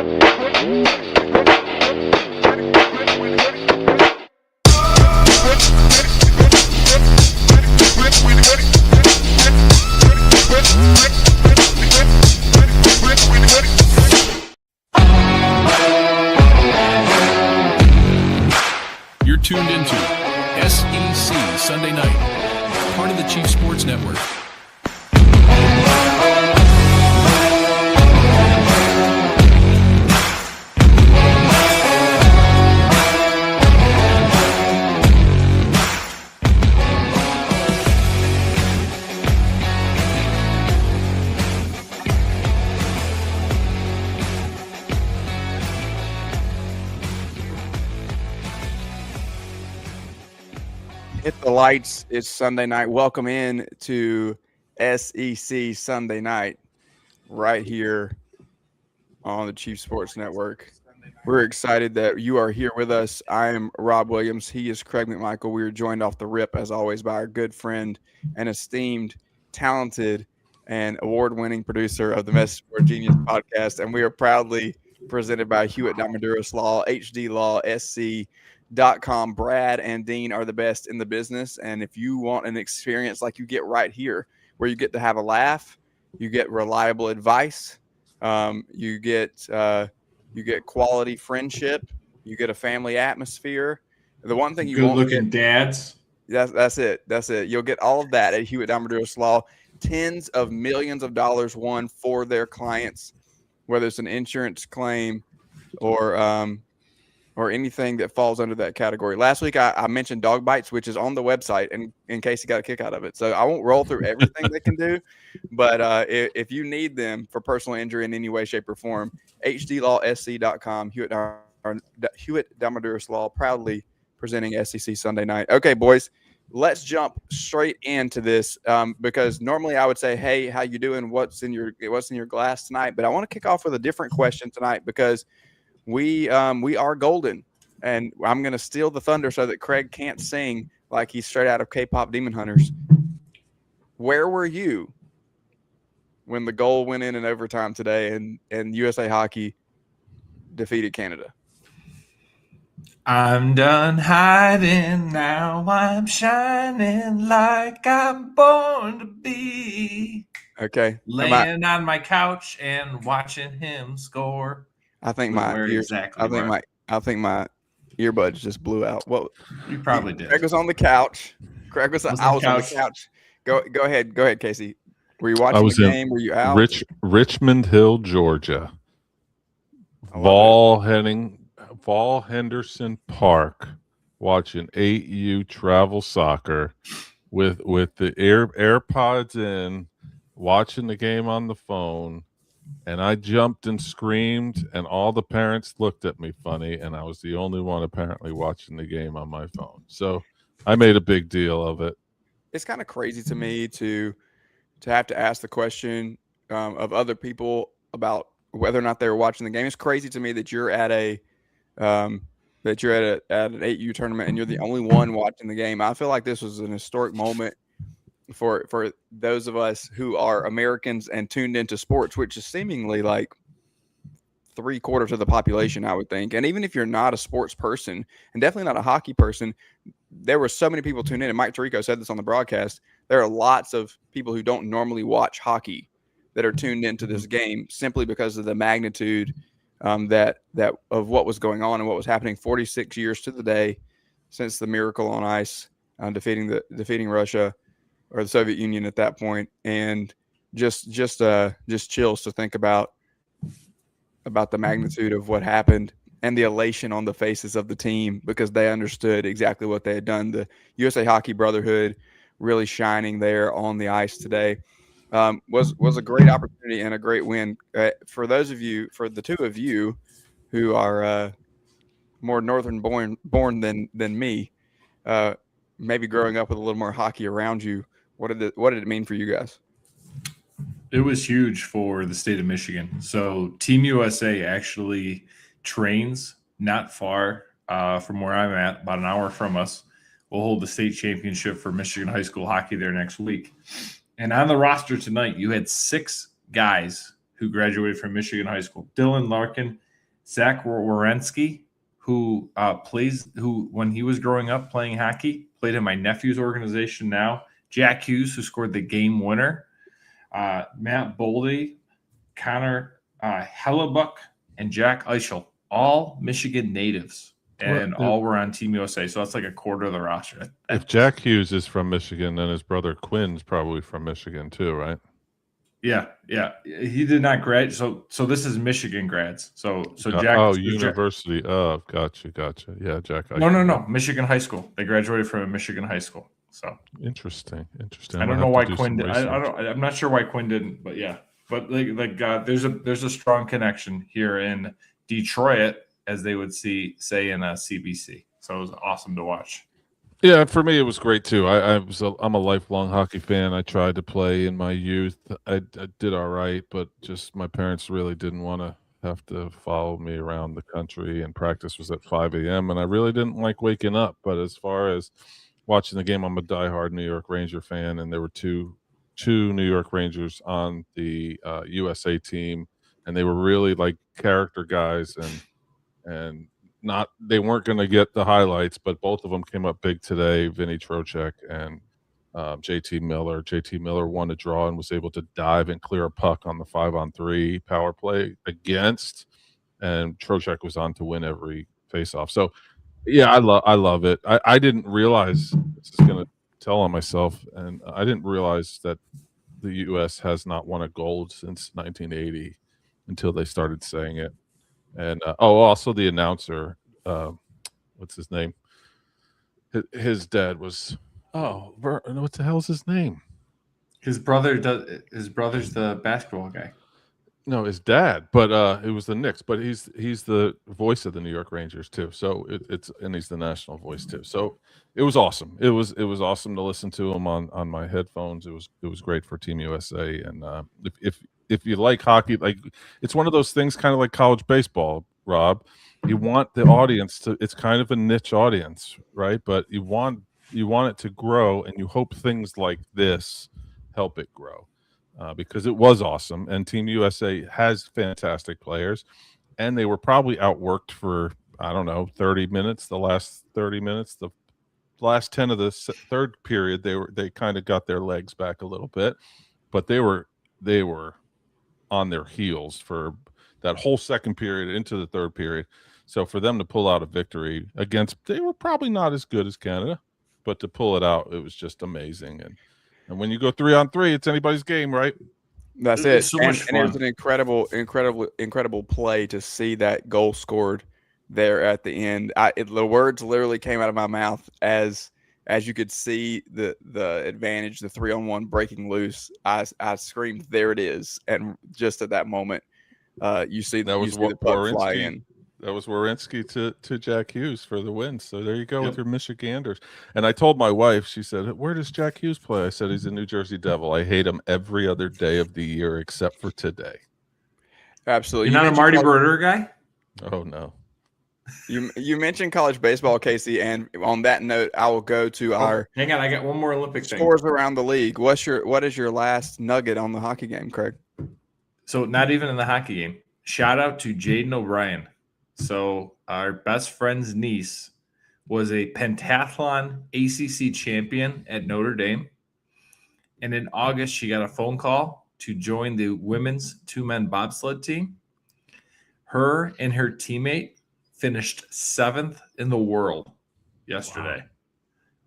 You're tuned into SEC Sunday Night, part of the Chief Sports Network. Hit the lights. It's Sunday night. Welcome in to SEC Sunday Night right here on the Chief Sports Network. We're excited that you are here with us. I am Rob Williams. He is Craig McMichael. We are joined off the rip, as always, by our good friend and esteemed, talented, and award-winning producer of the Message Board Genius podcast. And we are proudly presented by Hewitt Damaduras Law, HD Law, SC.com. Brad and Dean are the best in the business, and if you want an experience like you get right here, where you get to have a laugh, you get reliable advice, you get quality friendship, you get a family atmosphere. The one thing you won't get, good-looking dads. That's it. You'll get all of that at Hewitt Damaduras Law. Tens of millions of dollars won for their clients, whether it's an insurance claim or anything that falls under that category. Last week, I mentioned dog bites, which is on the website, and in case you got a kick out of it. So I won't roll through everything they can do, but if you need them for personal injury in any way, shape, or form, hdlawsc.com, Hewitt Damaduras Law, proudly presenting SEC Sunday Night. Okay, boys, let's jump straight into this because normally I would say, hey, how you doing? What's in your glass tonight? But I want to kick off with a different question tonight because we are golden, and I'm going to steal the thunder so that Craig can't sing like he's straight out of K-pop Demon Hunters. Where were you when the goal went in overtime today and USA Hockey defeated Canada? I'm done hiding now. I'm shining like I'm born to be. Okay. Laying on my couch and watching him score. I think my earbuds just blew out. Well, you probably did. Craig was on the couch. I was on the couch. Go ahead, Casey. Were you watching the game? Were you out? Richmond Hill, Georgia. Val Henderson Park, watching 8U travel soccer with the AirPods in, watching the game on the phone. And I jumped and screamed, and all the parents looked at me funny, and I was the only one apparently watching the game on my phone. So I made a big deal of it. It's kind of crazy to me to have to ask the question of other people about whether or not they were watching the game. It's crazy to me that you're at an 8U tournament and you're the only one watching the game. I feel like this was an historic moment for those of us who are Americans and tuned into sports, which is seemingly like 3/4 of the population, I would think. And even if you're not a sports person and definitely not a hockey person, there were so many people tuned in. And Mike Tirico said this on the broadcast. There are lots of people who don't normally watch hockey that are tuned into this game simply because of the magnitude that of what was going on and what was happening 46 years to the day since the Miracle on Ice defeating Russia or the Soviet Union at that point, and just chills to think about the magnitude of what happened and the elation on the faces of the team because they understood exactly what they had done. The USA Hockey Brotherhood really shining there on the ice today. Was a great opportunity and a great win for the two of you who are more northern born than me. Maybe growing up with a little more hockey around you. What did it mean for you guys? It was huge for the state of Michigan. So Team USA actually trains not far from where I'm at, about an hour from us. We'll hold the state championship for Michigan high school hockey there next week. And on the roster tonight, you had 6 guys who graduated from Michigan high school. Dylan Larkin, Zach Wierenski, who when he was growing up playing hockey, played in my nephew's organization now. Jack Hughes, who scored the game winner. Matt Boldy, Connor Hellebuck, and Jack Eichel, all Michigan natives, and all were on Team USA. So that's like a quarter of the roster. If Jack Hughes is from Michigan, then his brother Quinn's probably from Michigan too, right? Yeah. He did not grad. So this is Michigan grads. So Jack. Oh, University of. Gotcha. Yeah, Jack. No. Michigan high school. They graduated from a Michigan high school. So interesting. I don't know why Quinn did. I'm not sure why Quinn didn't, but yeah. But there's a strong connection here in Detroit, as they would say in CBC. So it was awesome to watch. Yeah, for me it was great too. I'm a lifelong hockey fan. I tried to play in my youth. I did all right, but just my parents really didn't want to have to follow me around the country, and practice was at 5 a.m. and I really didn't like waking up. But as far as watching the game, I'm a diehard New York Ranger fan, and there were two New York Rangers on the USA team, and they were really like character guys, and they weren't going to get the highlights, but both of them came up big today. Vinny Trocheck and JT Miller. JT Miller won a draw and was able to dive and clear a puck on the 5-on-3 power play against, and Trocheck was on to win every faceoff. So yeah, I love it. I didn't realize, this is going to tell on myself, and I didn't realize that the U.S. has not won a gold since 1980 until they started saying it. And also the announcer, what's his name? His dad was what the hell's his name? His brother's the basketball guy. No, his dad, but it was the Knicks. But he's the voice of the New York Rangers too. So and he's the national voice too. So it was awesome. It was awesome to listen to him on my headphones. It was great for Team USA. And if you like hockey, like, it's one of those things, kind of like college baseball, Rob. You want the audience to. It's kind of a niche audience, right? But you want it to grow, and you hope things like this help it grow. Because it was awesome, and Team USA has fantastic players, and they were probably outworked for, I don't know, 30 minutes. The last 30 minutes, the last 10 of the third period, they kind of got their legs back a little bit, but they were on their heels for that whole second period into the third period. So for them to pull out a victory they were probably not as good as Canada, but to pull it out, it was just amazing. And when you go 3-on-3, it's anybody's game, right? That's it. So and much fun. It was an incredible play to see that goal scored there at the end. The words literally came out of my mouth as you could see the advantage, the 3-on-1 breaking loose. I screamed, "There it is!" And just at that moment, you see the puck fly in. That was Wierenski to Jack Hughes for the win. So there you go with your Michiganders. And I told my wife, she said, "Where does Jack Hughes play?" I said, "He's a New Jersey Devil. I hate him every other day of the year except for today." Absolutely. You're not a Marty Brodeur guy? Oh, no. You mentioned college baseball, Casey, and on that note, I will go to our. Hang on, I got one more Olympic thing. Scores around the league. What is your last nugget on the hockey game, Craig? So not even in the hockey game. Shout out to Jaden O'Brien. So our best friend's niece was a pentathlon ACC champion at Notre Dame. And in August, she got a phone call to join the women's 2-man bobsled team. Her and her teammate finished 7th in the world yesterday,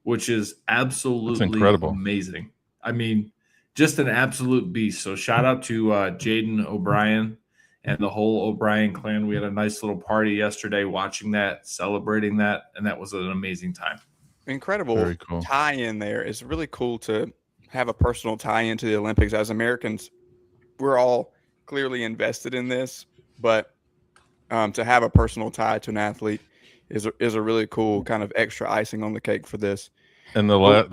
which is absolutely incredible. Amazing. I mean, just an absolute beast. So shout out to Jaden O'Brien and the whole O'Brien clan. We had a nice little party yesterday watching that, celebrating that, and that was an amazing time. Incredible cool. Tie-in there. It's really cool to have a personal tie-in to the Olympics. As Americans, we're all clearly invested in this, but to have a personal tie to an athlete is a really cool kind of extra icing on the cake for this. And I'll add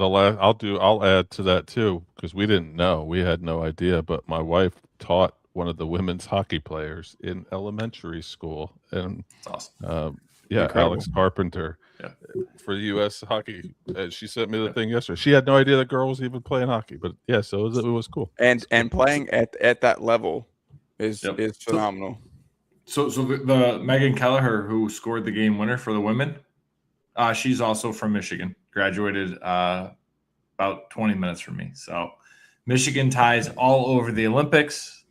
to that too, because we didn't know, we had no idea, but my wife taught one of the women's hockey players in elementary school, and that's awesome. Incredible. Alex Carpenter for the U.S. hockey. She sent me the thing yesterday. She had no idea that girl was even playing hockey, but so it was cool. And playing at that level is phenomenal. So the Megan Kelleher who scored the game winner for the women, she's also from Michigan. Graduated about 20 minutes from me. So Michigan ties all over the Olympics.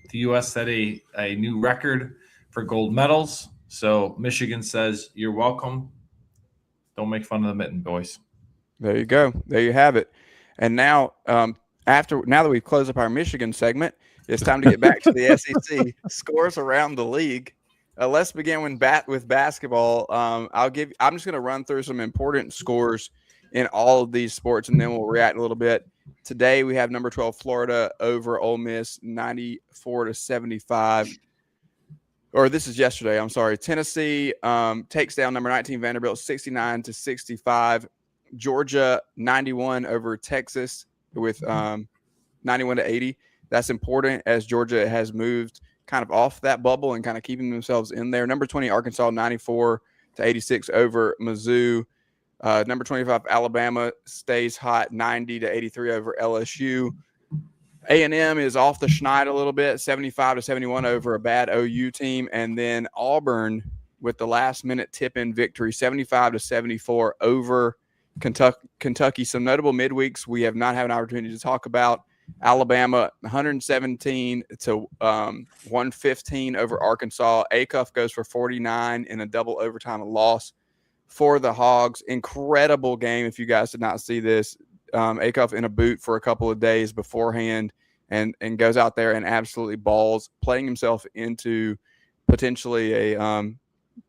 The U.S. set a new record for gold medals. So Michigan says, "You're welcome. Don't make fun of the mitten, boys." There you go. There you have it. And now, now that we've closed up our Michigan segment, it's time to get back to the SEC scores around the league. Let's begin with basketball. I'm just going to run through some important scores in all of these sports, and then we'll react a little bit. Today we have number 12 Florida over Ole Miss 94-75. Or this is yesterday. I'm sorry. Tennessee takes down number 19 Vanderbilt 69-65. Georgia 91 over Texas with 91-80. That's important as Georgia has moved kind of off that bubble and kind of keeping themselves in there. Number 20 Arkansas 94-86 over Mizzou. Number 25 Alabama stays hot 90-83 over LSU. A&M is off the schneid a little bit 75-71 over a bad OU team, and then Auburn with the last minute tip-in victory 75-74 over Kentucky. Some notable midweeks we have not had an opportunity to talk about. Alabama 117-115 over Arkansas. Acuff goes for 49 in a double overtime loss for the Hogs. Incredible game. If you guys did not see this, Acuff in a boot for a couple of days beforehand and goes out there and absolutely balls, playing himself into potentially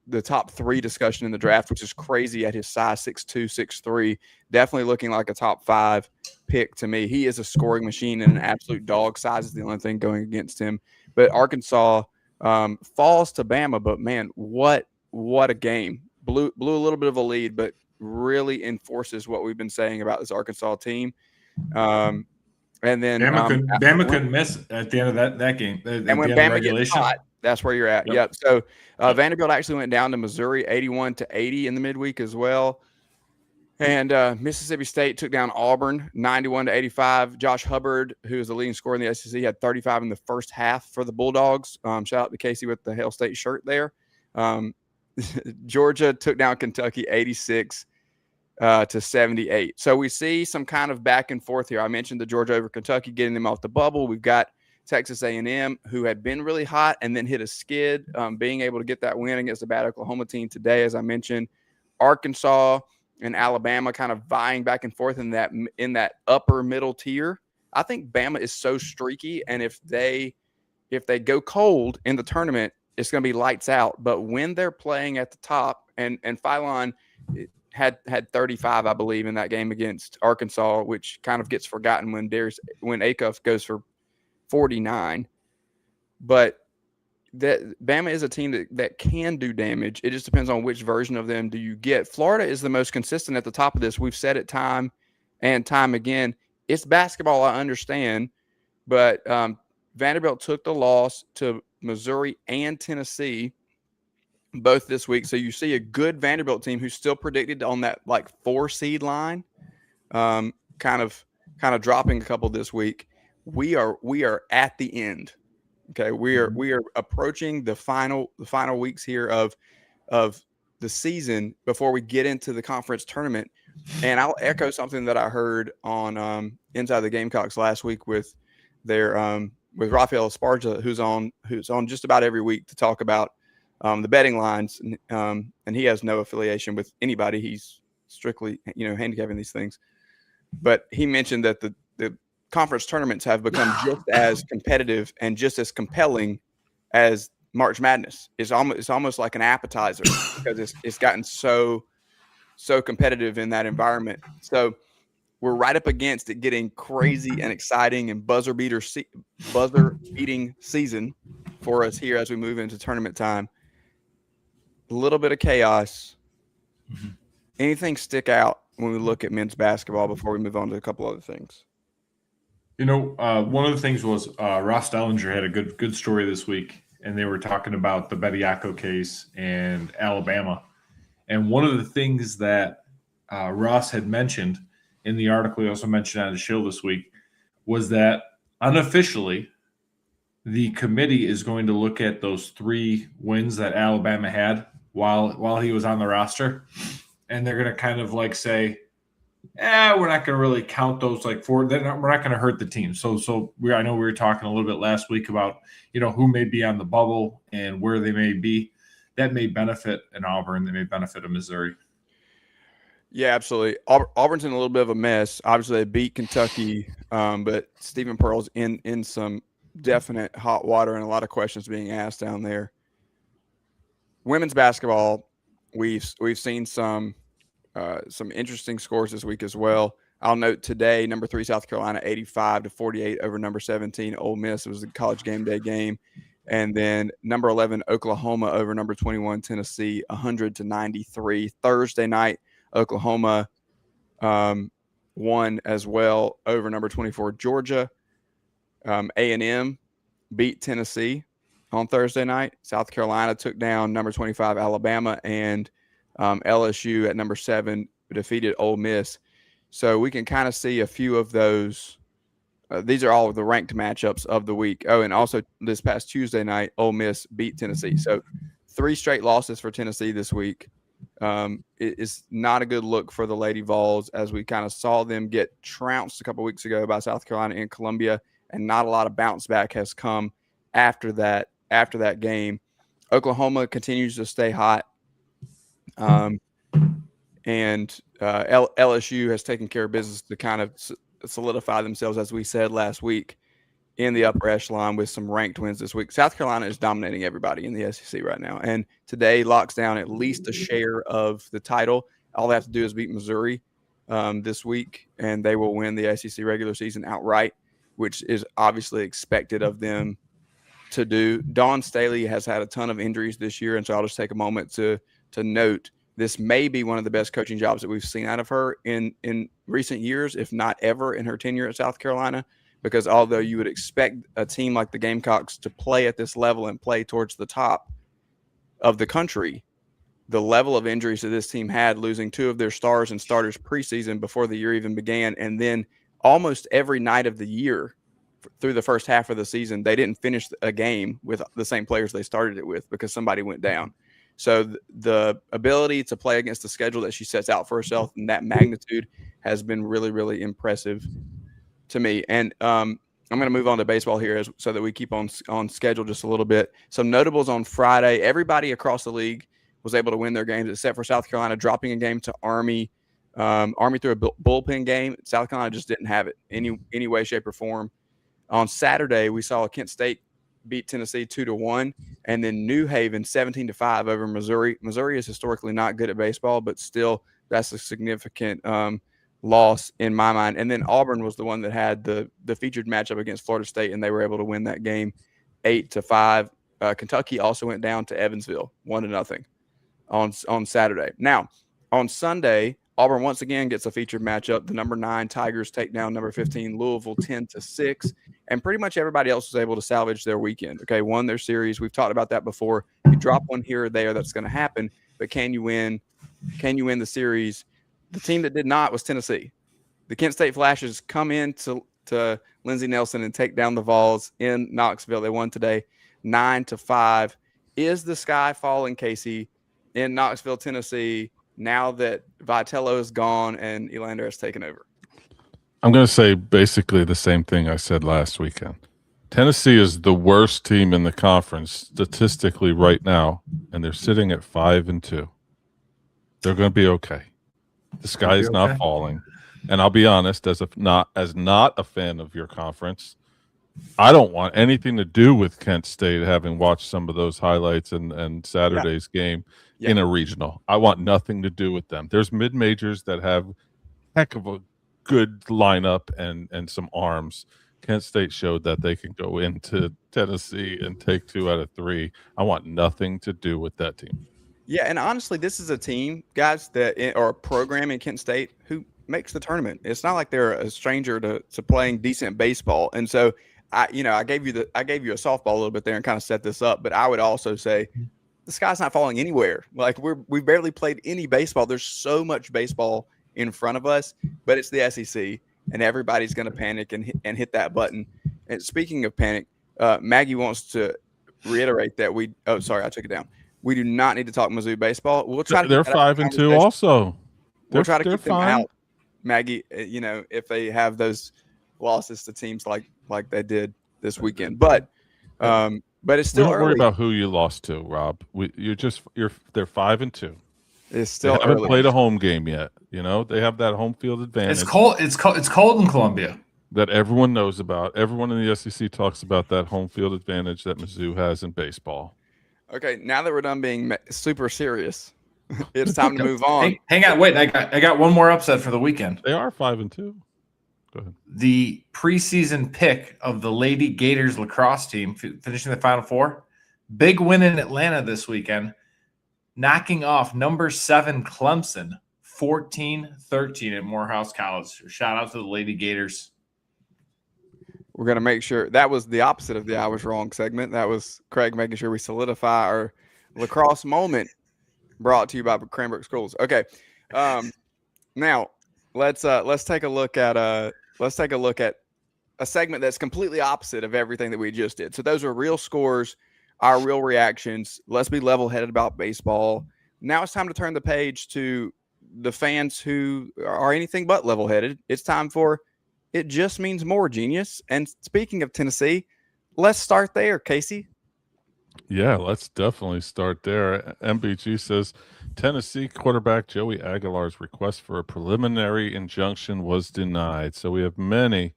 the top 3 discussion in the draft, which is crazy at his size 6'2", 6'3", definitely looking like a top 5 pick to me. He is a scoring machine and an absolute dog. Size is the only thing going against him. But Arkansas falls to Bama, but man, what a game. Blew a little bit of a lead, but really enforces what we've been saying about this Arkansas team. And then Bama couldn't miss at the end of that game. And when Bama gets hot, that's where you're at. Yep. So Vanderbilt actually went down to Missouri 81-80 in the midweek as well. And Mississippi State took down Auburn 91-85. Josh Hubbard, who is the leading scorer in the SEC, had 35 in the first half for the Bulldogs. Shout out to Casey with the Hail State shirt there. Georgia took down Kentucky 86-78. So we see some kind of back and forth here. I mentioned the Georgia over Kentucky, getting them off the bubble. We've got Texas A&M, who had been really hot and then hit a skid, being able to get that win against a bad Oklahoma team today, as I mentioned. Arkansas and Alabama kind of vying back and forth in that upper middle tier. I think Bama is so streaky, and if they go cold in the tournament, it's going to be lights out. But when they're playing at the top, and Phylon had 35, I believe, in that game against Arkansas, which kind of gets forgotten when Acuff goes for 49. But Bama is a team that can do damage. It just depends on which version of them do you get. Florida is the most consistent at the top of this. We've said it time and time again. It's basketball, I understand, but Vanderbilt took the loss to Missouri and Tennessee both this week. So you see a good Vanderbilt team who's still predicted on that 4 seed line, kind of dropping a couple this week. We are at the end. Okay, we are approaching the final weeks here of the season before we get into the conference tournament. And I'll echo something that I heard on Inside the Gamecocks last week with their with Rafael Esparza, who's on just about every week to talk about the betting lines, and he has no affiliation with anybody. He's strictly handicapping these things. But he mentioned that the conference tournaments have become just as competitive and just as compelling as March Madness. It's almost like an appetizer because it's gotten so competitive in that environment. So we're right up against it getting crazy and exciting and buzzer beating season for us here as we move into tournament time. A little bit of chaos. Mm-hmm. Anything stick out when we look at men's basketball before we move on to a couple other things? One of the things was Ross Dellinger had a good story this week, and they were talking about the Bediako case and Alabama. And one of the things that Ross had mentioned in the article, he also mentioned on the show this week, was that unofficially the committee is going to look at those 3 wins that Alabama had while he was on the roster, and they're going to kind of like say, we're not going to really count those like we're not going to hurt the team. So I know we were talking a little bit last week about, who may be on the bubble and where they may be. That may benefit an Auburn. They may benefit a Missouri. Yeah, absolutely. Auburn's in a little bit of a mess. Obviously, they beat Kentucky, but Stephen Pearl's in some definite hot water and a lot of questions being asked down there. Women's basketball, we've seen some interesting scores this week as well. I'll note today, number 3 South Carolina 85-48 over number 17 Ole Miss. It was a college game day game. And then number 11 Oklahoma over number 21 Tennessee 100-93. Thursday night, Oklahoma won as well over number 24 Georgia. A&M beat Tennessee on Thursday night. South Carolina took down number 25 Alabama, and LSU at number 7 defeated Ole Miss. So we can kind of see a few of those. These are all of the ranked matchups of the week. Oh, and also this past Tuesday night, Ole Miss beat Tennessee. So 3 straight losses for Tennessee this week. It is not a good look for the Lady Vols, as we kind of saw them get trounced a couple weeks ago by South Carolina and Columbia, and not a lot of bounce back has come after that game. Oklahoma continues to stay hot. And LSU has taken care of business to kind of solidify themselves, as we said last week, in the upper echelon with some ranked wins this week. South Carolina is dominating everybody in the SEC right now, and today locks down at least a share of the title. All they have to do is beat Missouri this week, and they will win the SEC regular season outright, which is obviously expected of them to do. Dawn Staley has had a ton of injuries this year, and so I'll just take a moment to note this may be one of the best coaching jobs that we've seen out of her in recent years, if not ever, in her tenure at South Carolina. Because although you would expect a team like the Gamecocks to play at this level and play towards the top of the country, the level of injuries that this team had, losing 2 of their stars and starters preseason before the year even began, and then almost every night of the year through the first half of the season, they didn't finish a game with the same players they started it with because somebody went down. So the ability to play against the schedule that she sets out for herself in that magnitude has been really, really impressive to me. And I'm going to move on to baseball here so that we keep on schedule just a little bit. Some notables on Friday. Everybody across the league was able to win their games except for South Carolina dropping a game to Army. Army threw a bullpen game. South Carolina just didn't have it any way, shape, or form. On Saturday, we saw Kent State beat Tennessee 2-1, and then New Haven 17-5 over Missouri. Missouri is historically not good at baseball, but still that's a significant loss in my mind. And then Auburn was the one that had the featured matchup against Florida State, and they were able to win that game 8-5. Kentucky also went down to Evansville 1-0 on Saturday. Now, on Sunday, Auburn once again gets a featured matchup. The number 9 Tigers take down number 15 Louisville 10-6, and pretty much everybody else was able to salvage their weekend. Okay, won their series. We've talked about that before. You drop one here or there, that's going to happen. But can you win? Can you win the series? The team that did not was Tennessee. The Kent State Flashes come in to Lindsey Nelson and take down the Vols in Knoxville. They won today 9-5. Is the sky falling, Casey, in Knoxville, Tennessee, now that Vitello is gone and Elander has taken over? I'm going to say basically the same thing I said last weekend. Tennessee is the worst team in the conference statistically right now, and they're sitting at 5-2. They're going to be okay. The sky is not falling. And I'll be honest, as not a fan of your conference, I don't want anything to do with Kent State, having watched some of those highlights and Saturday's game in a regional. I want nothing to do with them. There's mid-majors that have heck of a good lineup and some arms. Kent State showed that they can go into Tennessee and take 2 out of 3. I want nothing to do with that team. Yeah, and honestly, this is a team, guys, or a program in Kent State who makes the tournament. It's not like they're a stranger to playing decent baseball. And so I gave you a softball a little bit there and kind of set this up, but I would also say the sky's not falling anywhere. Like we've barely played any baseball. There's so much baseball in front of us, but it's the SEC, and everybody's going to panic and hit that button. And speaking of panic, Maggie wants to reiterate that I took it down. We do not need to talk Mizzou baseball. We'll try to. They're 5-2 also. We'll try to they're keep them fine. out, Maggie. If they have those losses to teams like they did this weekend, but it's still Don't early. worry about who you lost to, Rob. They're 5-2. It's still they haven't early. played a home game yet. They have that home field advantage. It's cold. It's cold in Columbia. That everyone knows about. Everyone in the SEC talks about that home field advantage that Mizzou has in baseball. Okay, now that we're done being super serious, it's time to move on. Hang on, wait. I got one more upset for the weekend. They are 5-2. Go ahead. The preseason pick of the Lady Gators lacrosse team finishing the Final Four. Big win in Atlanta this weekend, knocking off number 7 Clemson 14-13 at Morehouse College. Shout out to the Lady Gators. We're going to make sure that was the opposite of the I was wrong segment. That was Craig making sure we solidify our lacrosse moment, brought to you by Cranbrook Schools. Okay. Now let's take a look at a segment that's completely opposite of everything that we just did. So those are real scores, our real reactions. Let's be level-headed about baseball. Now it's time to turn the page to the fans who are anything but level-headed. It's time for It Just Means More, Genius. And speaking of Tennessee, let's start there, Casey. Yeah, let's definitely start there. MBG says Tennessee quarterback Joey Aguilar's request for a preliminary injunction was denied. So we have many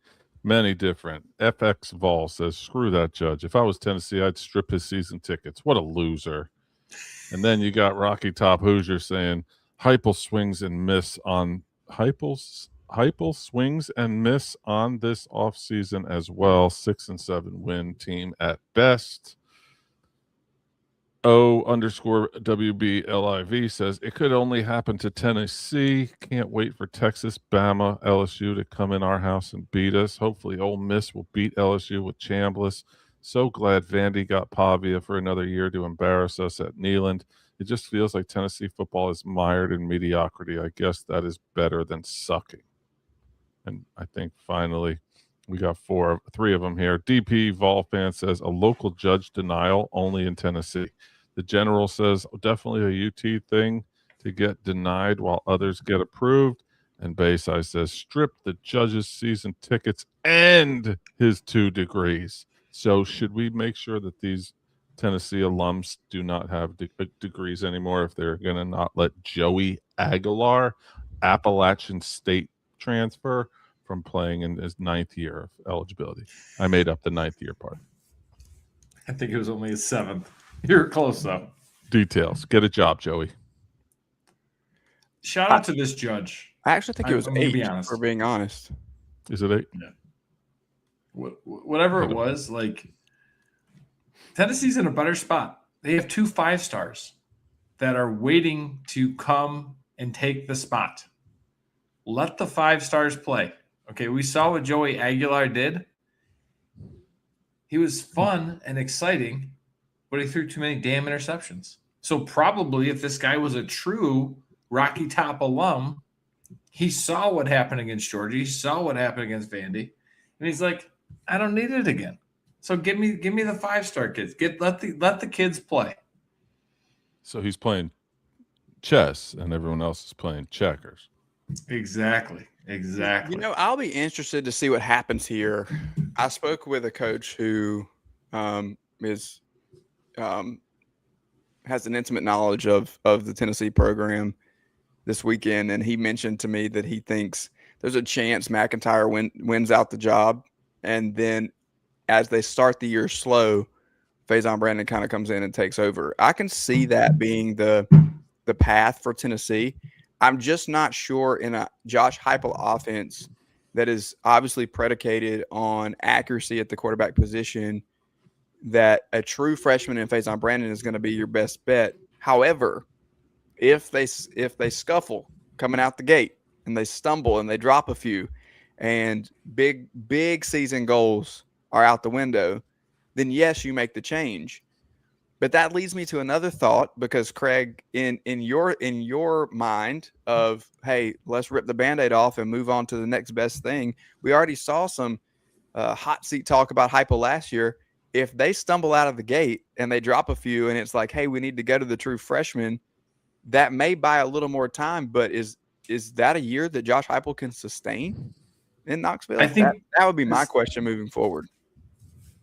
different. FX Vol says, screw that judge. If I was Tennessee, I'd strip his season tickets. What a loser. And then you got Rocky Top Hoosier saying Heupel swings and miss on Heupel swings and miss on this offseason as well. 6-7 win team at best. O_WBLIV says it could only happen to Tennessee. Can't wait for Texas, Bama, LSU to come in our house and beat us. Hopefully Ole Miss will beat LSU with Chambliss. So glad Vandy got Pavia for another year to embarrass us at Neyland. It just feels like Tennessee football is mired in mediocrity. I guess that is better than sucking. And I think finally we got 3 of them here. DP Vol fan says a local judge denial only in Tennessee. The general says definitely a UT thing to get denied while others get approved. And Bayside says strip the judge's season tickets and his 2 degrees. So should we make sure that these Tennessee alums do not have degrees anymore if they're going to not let Joey Aguilar, Appalachian State transfer, from playing in his 9th year of eligibility? I made up the 9th year part. I think it was only his 7th. You're close, though. Details. Get a job, Joey. Shout out to this judge. I actually think it was I'm gonna 8, be honest. for being honest. Is it 8? Yeah. Whatever it was, like, Tennessee's in a better spot. They have 2 5-stars that are waiting to come and take the spot. Let the 5-stars play. Okay, we saw what Joey Aguilar did. He was fun and exciting, but he threw too many damn interceptions. So probably if this guy was a true Rocky Top alum, he saw what happened against Georgia. He saw what happened against Vandy. And he's like, I don't need it again. So give me the 5-star kids. Let the kids play. So he's playing chess and everyone else is playing checkers. Exactly. I'll be interested to see what happens here. I spoke with a coach who has an intimate knowledge of the Tennessee program this weekend, and he mentioned to me that he thinks there's a chance McIntyre wins out the job, and then as they start the year slow, Faison Brandon kind of comes in and takes over. I can see that being the path for Tennessee. I'm just not sure in a Josh Heupel offense that is obviously predicated on accuracy at the quarterback position that a true freshman in Faison Brandon is going to be your best bet. However, if they scuffle coming out the gate and they stumble and they drop a few and big season goals are out the window, then yes, you make the change. But that leads me to another thought, because Craig, in your mind of, hey, let's rip the Band-Aid off and move on to the next best thing. We already saw some hot seat talk about Heupel last year. if they stumble out of the gate and they drop a few and it's like, hey, we need to go to the true freshman, that may buy a little more time. But is that a year that Josh Heupel can sustain in Knoxville? I think that would be my question moving forward.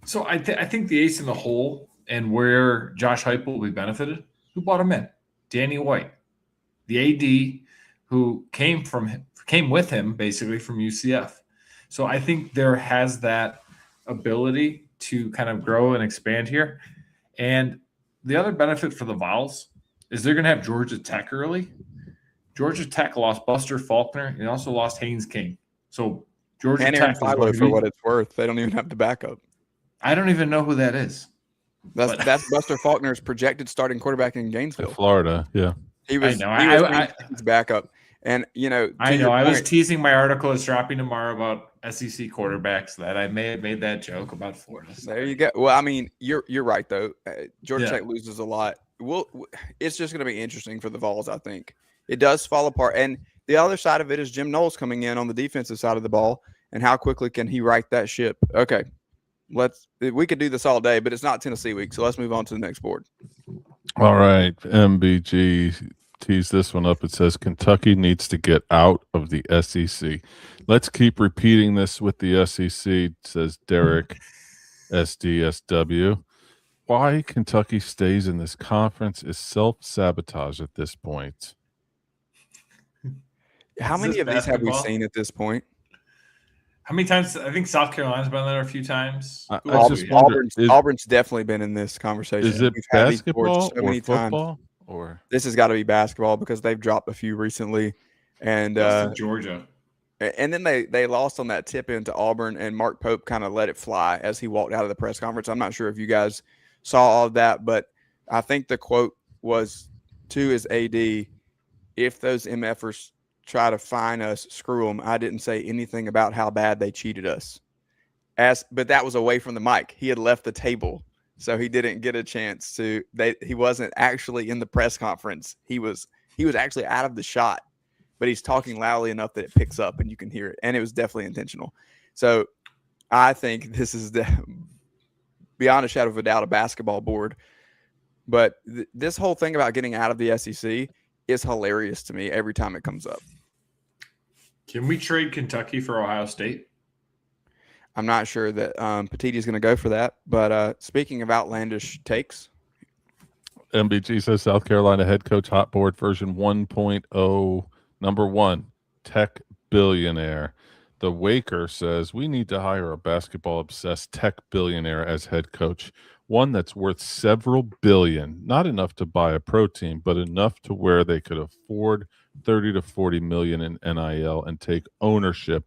So I think the ace in the hole and where Josh Heupel will be benefited, who brought him in? Danny White, the AD who came with him basically from UCF. So I think there has that ability to kind of grow and expand here. And the other benefit for the Vols is they're going to have Georgia Tech early. Georgia Tech lost Buster Faulkner and also lost Haynes King. So Georgia and Tech Aaron Philo, for what it's worth, they don't even have the backup. I don't even know who that is. That's Buster Faulkner's projected starting quarterback in Gainesville, Florida. Yeah, he was his backup. And I know. I was teasing my article is dropping tomorrow about SEC quarterbacks that I may have made that joke about Florida. There you go. Well, I mean, you're right though. Georgia Tech loses a lot. It's just going to be interesting for the Vols. I think it does fall apart. And the other side of it is Jim Knowles coming in on the defensive side of the ball, and how quickly can he right that ship? Okay, we could do this all day, but it's not Tennessee week, so let's move on to the next board. All right, MBG tease this one up. It says Kentucky needs to get out of the SEC. Let's keep repeating this with the SEC, says Derek SDSW. Why Kentucky stays in this conference is self-sabotage at this point. How many of these have we seen at this point? How many times? I think South Carolina's been there a few times. Auburn's definitely been in this conversation. Is it basketball or football? Or this has got to be basketball because they've dropped a few recently, and Georgia. And then they lost on that tip into Auburn, and Mark Pope kind of let it fly as he walked out of the press conference. I'm not sure if you guys saw all of that, but I think the quote was to his AD, "If those MFers try to fine us, screw them. I didn't say anything about how bad they cheated us." But that was away from the mic. He had left the table. So he didn't get a chance to. He wasn't actually in the press conference. He was actually out of the shot, but he's talking loudly enough that it picks up and you can hear it. And it was definitely intentional. So I think this is beyond a shadow of a doubt a basketball board. But this whole thing about getting out of the SEC is hilarious to me every time it comes up. Can we trade Kentucky for Ohio State? I'm not sure that Petiti is going to go for that. But speaking of outlandish takes. MBG says South Carolina head coach hot board version 1.0, number 1, tech billionaire. The Waker says we need to hire a basketball-obsessed tech billionaire as head coach, one that's worth several billion, not enough to buy a pro team, but enough to where they could afford 30 to 40 million in NIL and take ownership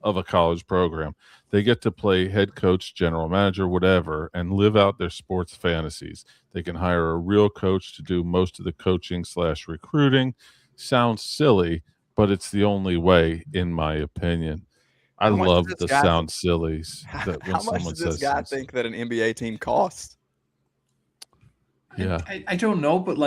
of a college program. They get to play head coach, general manager, whatever, and live out their sports fantasies. They can hire a real coach to do most of the coaching/recruiting. Sounds silly, but it's the only way, in my opinion. I love the sound sillies. That when how much does this guy think that an NBA team costs? Yeah. I don't know, but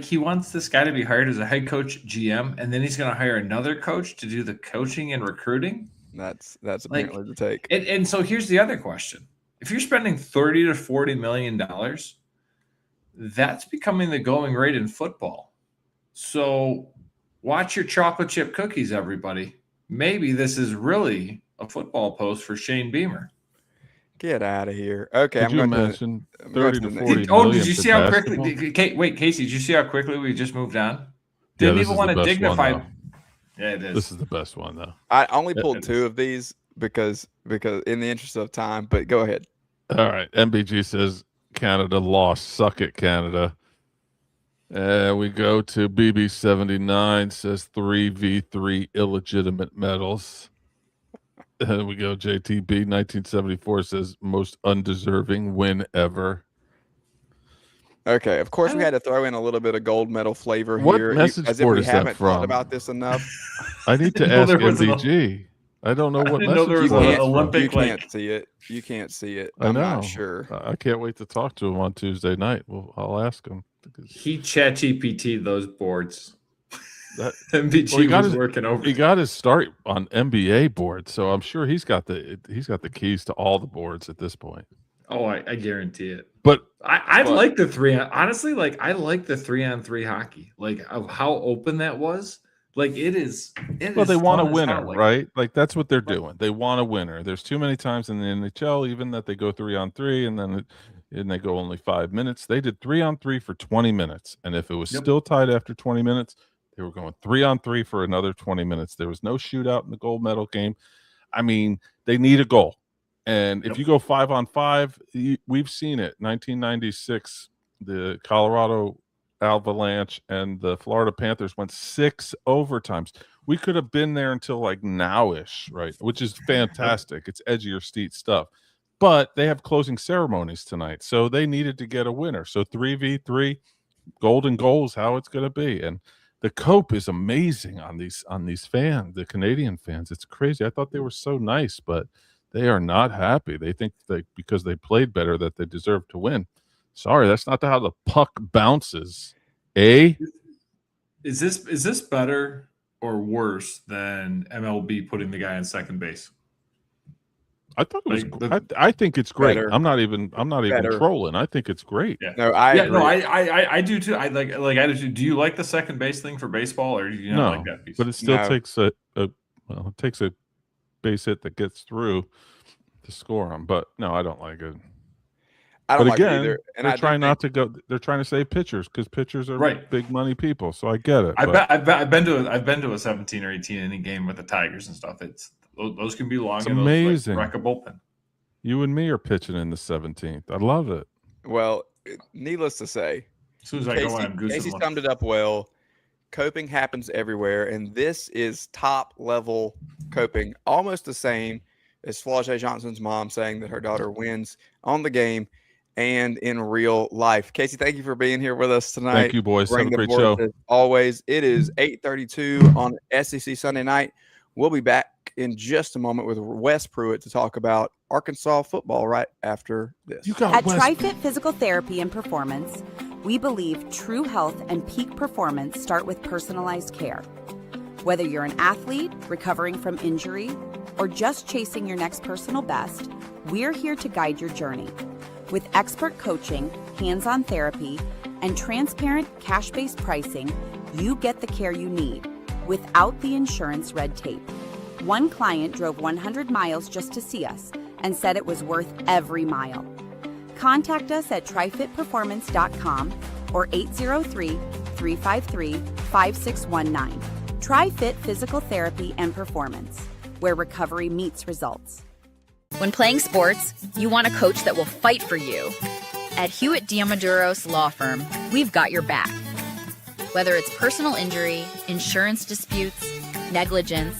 he wants this guy to be hired as a head coach GM, and then he's going to hire another coach to do the coaching and recruiting. That's apparently the take. And so here's the other question: if you're spending $30 to $40 million, that's becoming the going rate in football. So watch your chocolate chip cookies, everybody. Maybe this is really a football post for Shane Beamer. Get out of here. Okay, Did you mention 30 to 40 Oh, did you see how quickly? Wait, Casey, did you see how quickly we just moved on? Didn't even want to dignify. Yeah, it is. This is the best one, though. I only pulled 2 of these because in the interest of time, but go ahead. All right. MBG says Canada lost. Suck it, Canada. We go to BB79 says 3v3 illegitimate medals. And we go JTB 1974 says most undeserving win ever. Okay, of course we had to throw in a little bit of gold medal flavor what here. Message as if board we is haven't that from? Thought about this enough. I need to ask MBG. I don't know what message board it's Olympic. You can't see it. You can't see it. I'm not sure. I can't wait to talk to him on Tuesday night. Well, I'll ask him. He ChatGPT'd those boards. MVG was working over. He got his start on NBA boards, so I'm sure he's got the keys to all the boards at this point. Oh, I guarantee it. But I like the honestly, like I like the 3-on-3 hockey, like of how open that was. Like it is. Well, they want a winner, like, right? Like that's what they're doing. They want a winner. There's too many times in the NHL, even that they go 3-on-3 and they go only 5 minutes. They did 3-on-3 for 20 minutes, and if it was still tied after 20 minutes, they were going 3-on-3 for another 20 minutes. There was no shootout in the gold medal game. I mean, they need a goal. And if you go 5-on-5, we've seen it. 1996, the Colorado Avalanche and the Florida Panthers went 6 overtimes. We could have been there until like now-ish, right? Which is fantastic. It's edgier seat stuff. But they have closing ceremonies tonight, so they needed to get a winner. So 3v3, golden goal is how it's going to be. And the cope is amazing on these fans, the Canadian fans. It's crazy. I thought they were so nice, but they are not happy. They think because they played better that they deserve to win. Sorry, that's not how the puck bounces. Is this better or worse than MLB putting the guy on second base? I thought it was. I think it's great. Better. I'm not even trolling. I think it's great. Yeah. No, I agree. I do too. I like I do. Do you like the second base thing for baseball, or do you not like that piece? But it still takes it takes a base hit that gets through to score them. But no, I don't like it. I don't but like again, it either. And they're trying not to go. They're trying to save pitchers because pitchers are right. big money people. So I get it. I've been to a 17 or 18 inning game with the Tigers and stuff. Those can be long. It's and amazing. Those, like, wreck a bullpen. You and me are pitching in the 17th. I love it. Well, needless to say, as soon as I go in, I'm goosing. Casey summed it up well. Coping happens everywhere, and this is top level coping, almost the same as Flau'jae Johnson's mom saying that her daughter wins on the game and in real life. Casey, thank you for being here with us tonight. Thank you, boys. Have a great show. As always, it is 8:32 on SEC Sunday night. We'll be back in just a moment with Wes Pruett to talk about Arkansas football right after this. At TriFit Physical Therapy and Performance, we believe true health and peak performance start with personalized care. Whether you're an athlete recovering from injury or just chasing your next personal best, we're here to guide your journey. With expert coaching, hands-on therapy, and transparent cash-based pricing, you get the care you need without the insurance red tape. One client drove 100 miles just to see us and said it was worth every mile. Contact us at trifitperformance.com or 803-353-5619. TriFit Physical Therapy and Performance, where recovery meets results. When playing sports, you want a coach that will fight for you. At Hewitt Diamaduros Law Firm, we've got your back. Whether it's personal injury, insurance disputes, negligence,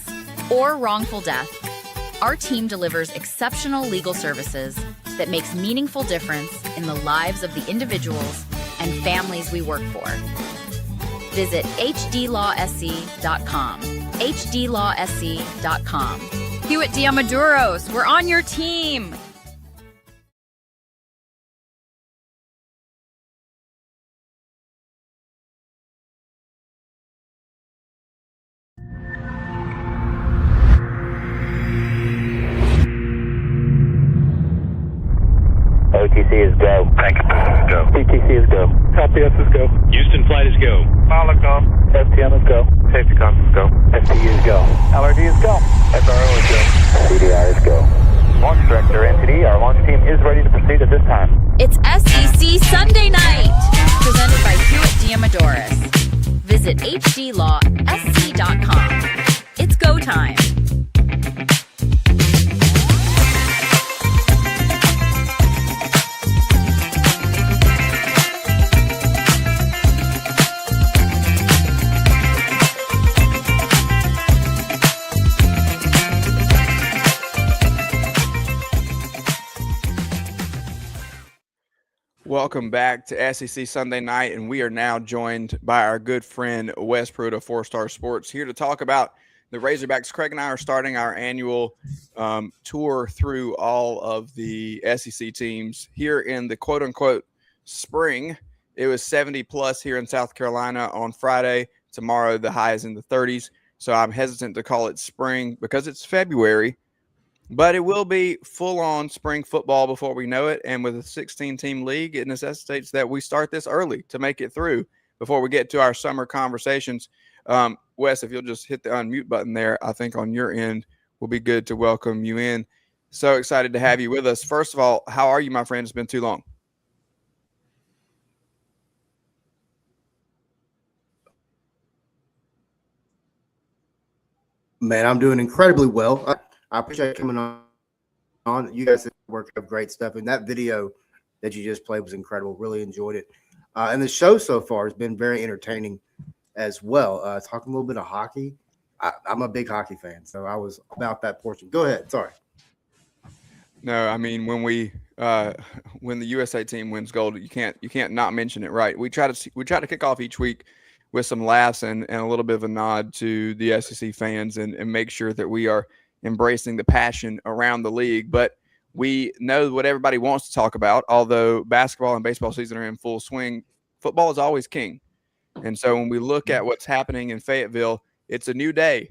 or wrongful death, our team delivers exceptional legal services that makes meaningful difference in the lives of the individuals and families we work for. Visit hdlawsc.com. hdlawsc.com. Hewitt Diamaduros, we're on your team. OTC is go. Thank you. Go. PTC is go. LPS is go. Houston flight is go. Molotov. FTM is go. Safety com is go. STU is go. LRD is go. SRO is go. CDR is go. Launch director, NTD, our launch team is ready to proceed at this time. It's SEC Sunday night, presented by Hewitt Diamaduros. Visit hdlawsc.com. It's go time. Welcome back to SEC Sunday Night, and we are now joined by our good friend Wes Pruett of 4-Star Sports, here to talk about the Razorbacks. Craig and I are starting our annual tour through all of the SEC teams here in the quote-unquote spring. It was 70-plus here in South Carolina on Friday. Tomorrow, the high is in the 30s. So I'm hesitant to call it spring because it's February, but it will be full-on spring football before we know it. And with a 16-team league, it necessitates that we start this early to make it through before we get to our summer conversations. Wes, if you'll just hit the unmute button there, I think on your end will be good to welcome you in. So excited to have you with us. First of all, how are you, my friend? It's been too long. Man, I'm doing incredibly well. I appreciate coming on. You guys work up great stuff. And that video that you just played was incredible. Really enjoyed it. And the show so far has been very entertaining as well. Talking a little bit of hockey. I'm a big hockey fan, so I was about that portion. Go ahead. Sorry. No, I mean when the USA team wins gold, you can't not mention it, right? We try to kick off each week with some laughs and a little bit of a nod to the SEC fans and make sure that we are embracing the passion around the league. But we know what everybody wants to talk about. Although basketball and baseball season are in full swing, football is always king. And so when we look at what's happening in Fayetteville, it's a new day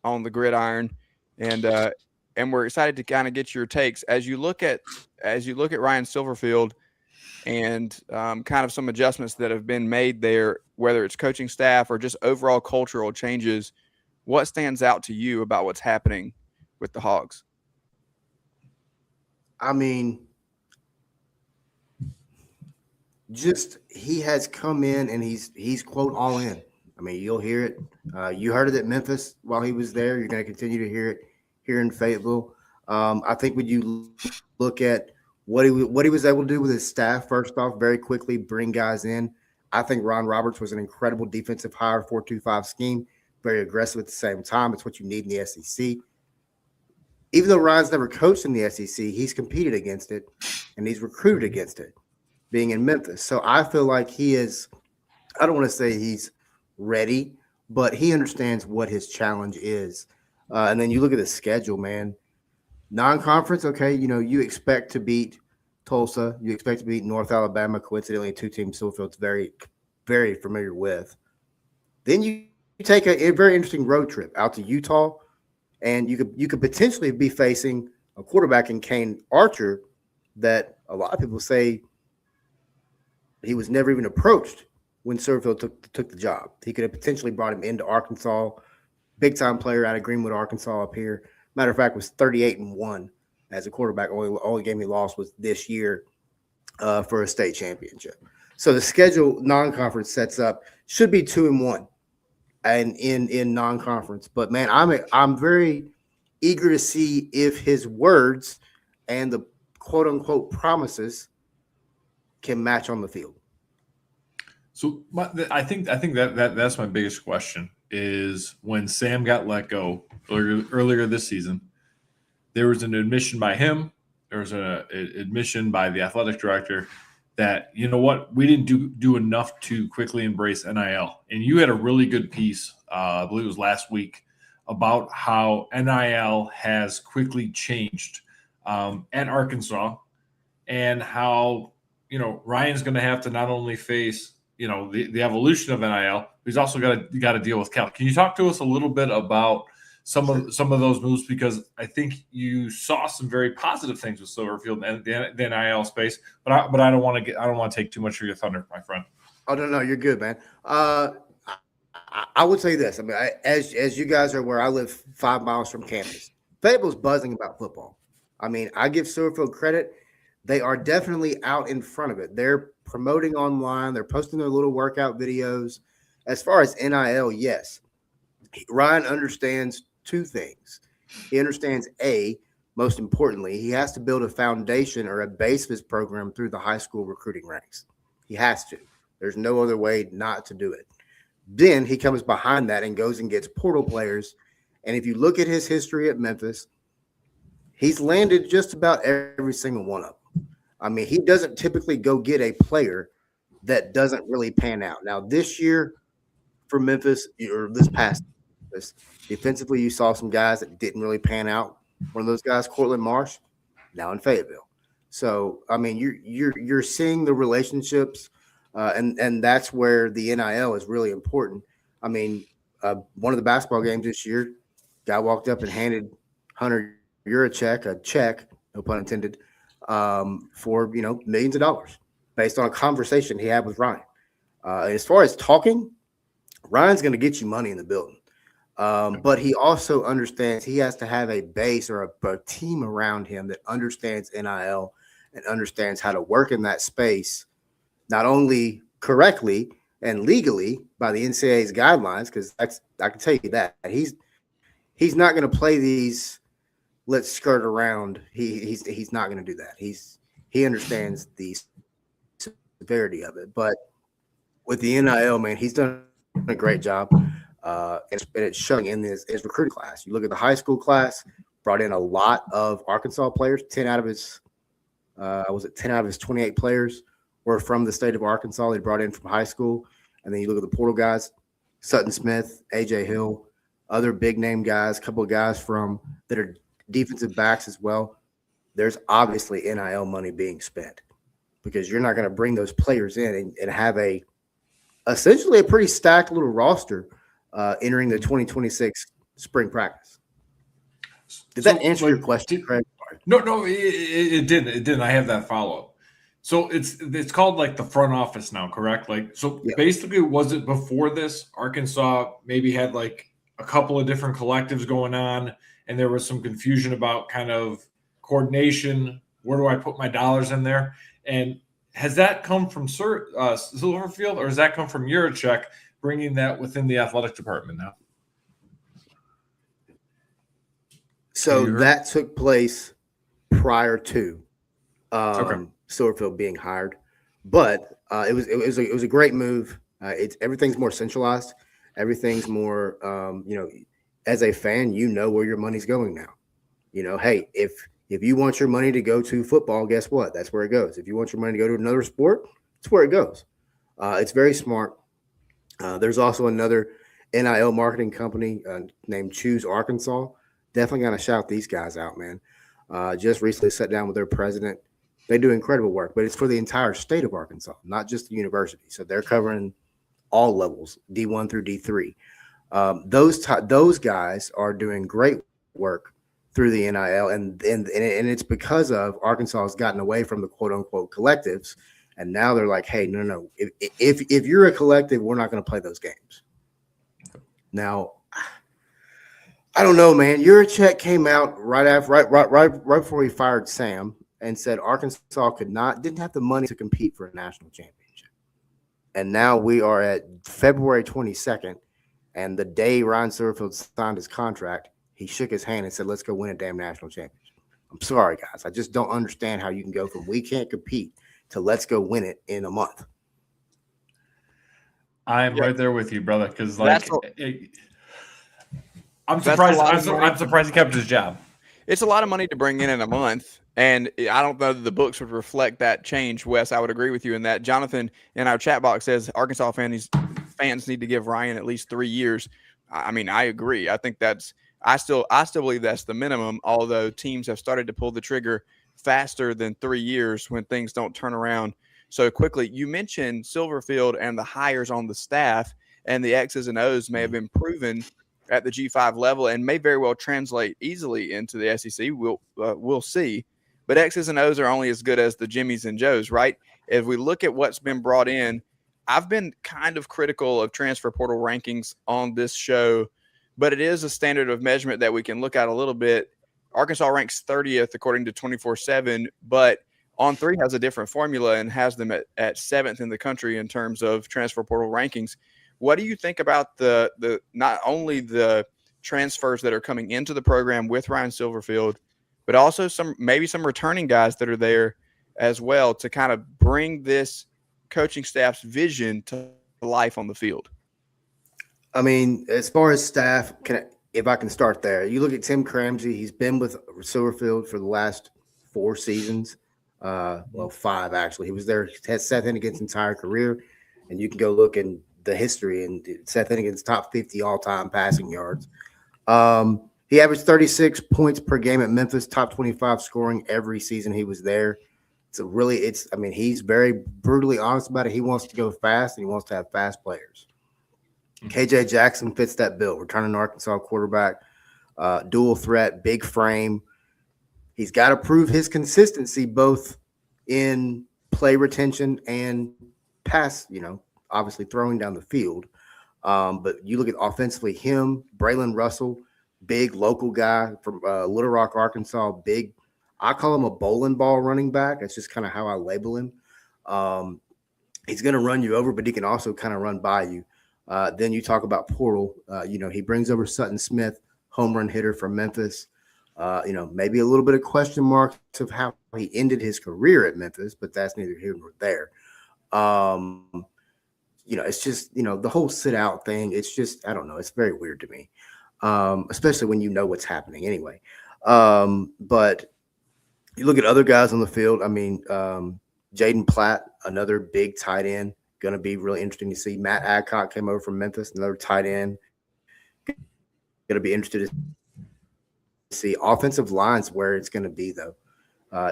on the gridiron, and we're excited to kind of get your takes as you look at Ryan Silverfield and kind of some adjustments that have been made there, whether it's coaching staff or just overall cultural changes. What stands out to you about what's happening with the Hogs? I mean, just he has come in and he's quote all in. I mean, you'll hear it. You heard it at Memphis while he was there. You're going to continue to hear it here in Fayetteville. I think when you look at what he was able to do with his staff, first off, very quickly bring guys in. I think Ron Roberts was an incredible defensive hire, 4-2-5 scheme, very aggressive at the same time. It's what you need in the SEC. Even though Ryan's never coached in the SEC, he's competed against it and he's recruited against it, being in Memphis. So I feel like he is, I don't want to say he's ready, but he understands what his challenge is. And then you look at the schedule, man. Non-conference, okay, you expect to beat Tulsa. You expect to beat North Alabama, coincidentally, two teams Silverfield's very, very familiar with. Then you take a very interesting road trip out to Utah, and you could potentially be facing a quarterback in Kane Archer that a lot of people say he was never even approached when Silverfield took the job. He could have potentially brought him into Arkansas, big-time player out of Greenwood, Arkansas up here. Matter of fact, was 38-1 as a quarterback. Only game he lost was this year for a state championship. So the schedule non-conference sets up should be 2-1 and in non-conference. But man, I'm very eager to see if his words and the quote unquote promises can match on the field. So I think that's my biggest question is when Sam got let go earlier this season, there was an admission by him, there was an admission by the athletic director that, you know what, we didn't do enough to quickly embrace NIL. And you had a really good piece, I believe it was last week, about how NIL has quickly changed at Arkansas and how, Ryan's going to have to not only face the evolution of NIL, but he's also got to deal with Cal. Can you talk to us a little bit about some of those moves? Because I think you saw some very positive things with Silverfield and the NIL space, but I don't want to take too much of your thunder, my friend. Oh no, you're good, man. I would say this. I mean, as you guys are where I live, 5 miles from campus, Fayetteville's buzzing about football. I mean, I give Silverfield credit. They are definitely out in front of it. They're promoting online. They're posting their little workout videos. As far as NIL, yes, Ryan understands two things. He understands, most importantly, he has to build a foundation or a base of his program through the high school recruiting ranks. He has to. There's no other way not to do it. Then he comes behind that and goes and gets portal players. And if you look at his history at Memphis, he's landed just about every single one of them. I mean, he doesn't typically go get a player that doesn't really pan out. Now, this year for Memphis, or this past Memphis, defensively, you saw some guys that didn't really pan out. One of those guys, Cortland Marsh, now in Fayetteville. So, I mean, you're seeing the relationships, and that's where the NIL is really important. I mean, one of the basketball games this year, guy walked up and handed Hunter Yurachek a check, no pun intended, for millions of dollars based on a conversation he had with Ryan. As far as talking, Ryan's going to get you money in the building. But he also understands he has to have a base or a team around him that understands NIL and understands how to work in that space, not only correctly and legally by the NCAA's guidelines, because I can tell you that he's not going to play these let's skirt around. He's not going to do that. He understands the severity of it. But with the NIL, man, he's done a great job. And it's showing in his recruiting class. You look at the high school class, brought in a lot of Arkansas players. 10 out of his 28 players were from the state of Arkansas. They brought in from high school. And then you look at the portal guys, Sutton Smith, AJ Hill, other big name guys, a couple of guys that are defensive backs as well. There's obviously NIL money being spent because you're not going to bring those players in and have essentially a pretty stacked little roster entering the 2026 spring practice. Did that answer your question, Craig? No, it didn't. It didn't. I have that follow-up. So it's called like the front office now, correct? Basically, was it before this Arkansas maybe had like a couple of different collectives going on, and there was some confusion about kind of coordination. Where do I put my dollars in there? And has that come from Silverfield, or has that come from Yurachek bringing that within the athletic department now? So that took place prior to Silverfield being hired, but it was a great move. Everything's more centralized. Everything's more, as a fan, where your money's going now. Hey, if you want your money to go to football, guess what? That's where it goes. If you want your money to go to another sport, it's where it goes. It's very smart. There's also another NIL marketing company named Choose Arkansas. Definitely got to shout these guys out, man. Just recently sat down with their president. They do incredible work, but it's for the entire state of Arkansas, not just the university. So they're covering all levels, D1 through D3. Those guys are doing great work through the NIL, and it's because of Arkansas has gotten away from the quote unquote collectives, and now they're like, hey, no. If you're a collective, we're not going to play those games. Now, I don't know, man. Yurachek came out right before he fired Sam and said Arkansas didn't have the money to compete for a national championship. And now we are at February 22nd, and the day Ryan Silverfield signed his contract, he shook his hand and said, let's go win a damn national championship. I'm sorry, guys. I just don't understand how you can go from we can't compete to let's go win it in a month. I'm right there with you, brother, because I'm surprised he kept his job. It's a lot of money to bring in a month, and I don't know that the books would reflect that change, Wes. I would agree with you in that. Jonathan in our chat box says Arkansas fans need to give Ryan at least 3 years. I mean, I agree. I think I still believe that's the minimum, although teams have started to pull the trigger faster than 3 years when things don't turn around so quickly. You mentioned Silverfield and the hires on the staff, and the X's and O's may have been proven at the G5 level and may very well translate easily into the SEC. We'll see. But X's and O's are only as good as the Jimmys and Joes, right? If we look at what's been brought in, I've been kind of critical of transfer portal rankings on this show, but it is a standard of measurement that we can look at a little bit. Arkansas ranks 30th according to 24/7, but On3 has a different formula and has them at 7th in the country in terms of transfer portal rankings. What do you think about the not only the transfers that are coming into the program with Ryan Silverfield, but also some returning guys that are there as well to kind of bring this coaching staff's vision to life on the field? I mean, as far as staff, if I can start there, you look at Tim Cramsey. He's been with Silverfield for the last 4 seasons. 5 actually. He was there. Had Seth Hennigan's entire career, and you can go look in the history and Seth Hennigan's top 50 all-time passing yards. He averaged 36 points per game at Memphis, top 25 scoring every season he was there. He's very brutally honest about it. He wants to go fast and he wants to have fast players. KJ Jackson fits that bill. Returning Arkansas quarterback, dual threat, big frame. He's got to prove his consistency both in play retention and pass, obviously throwing down the field. But you look at offensively, him, Braylon Russell, big local guy from Little Rock, Arkansas, big. I call him a bowling ball running back. That's just kind of how I label him. He's going to run you over, but he can also kind of run by you. Then you talk about portal. He brings over Sutton Smith, home run hitter from Memphis. Maybe a little bit of question marks of how he ended his career at Memphis, but that's neither here nor there. It's just, the whole sit out thing. It's just, I don't know. It's very weird to me, especially when you know what's happening anyway. But you look at other guys on the field. I mean, Jaden Platt, another big tight end, going to be really interesting to see. Matt Adcock came over from Memphis, another tight end. Going to be interested to see offensive lines where it's going to be, though.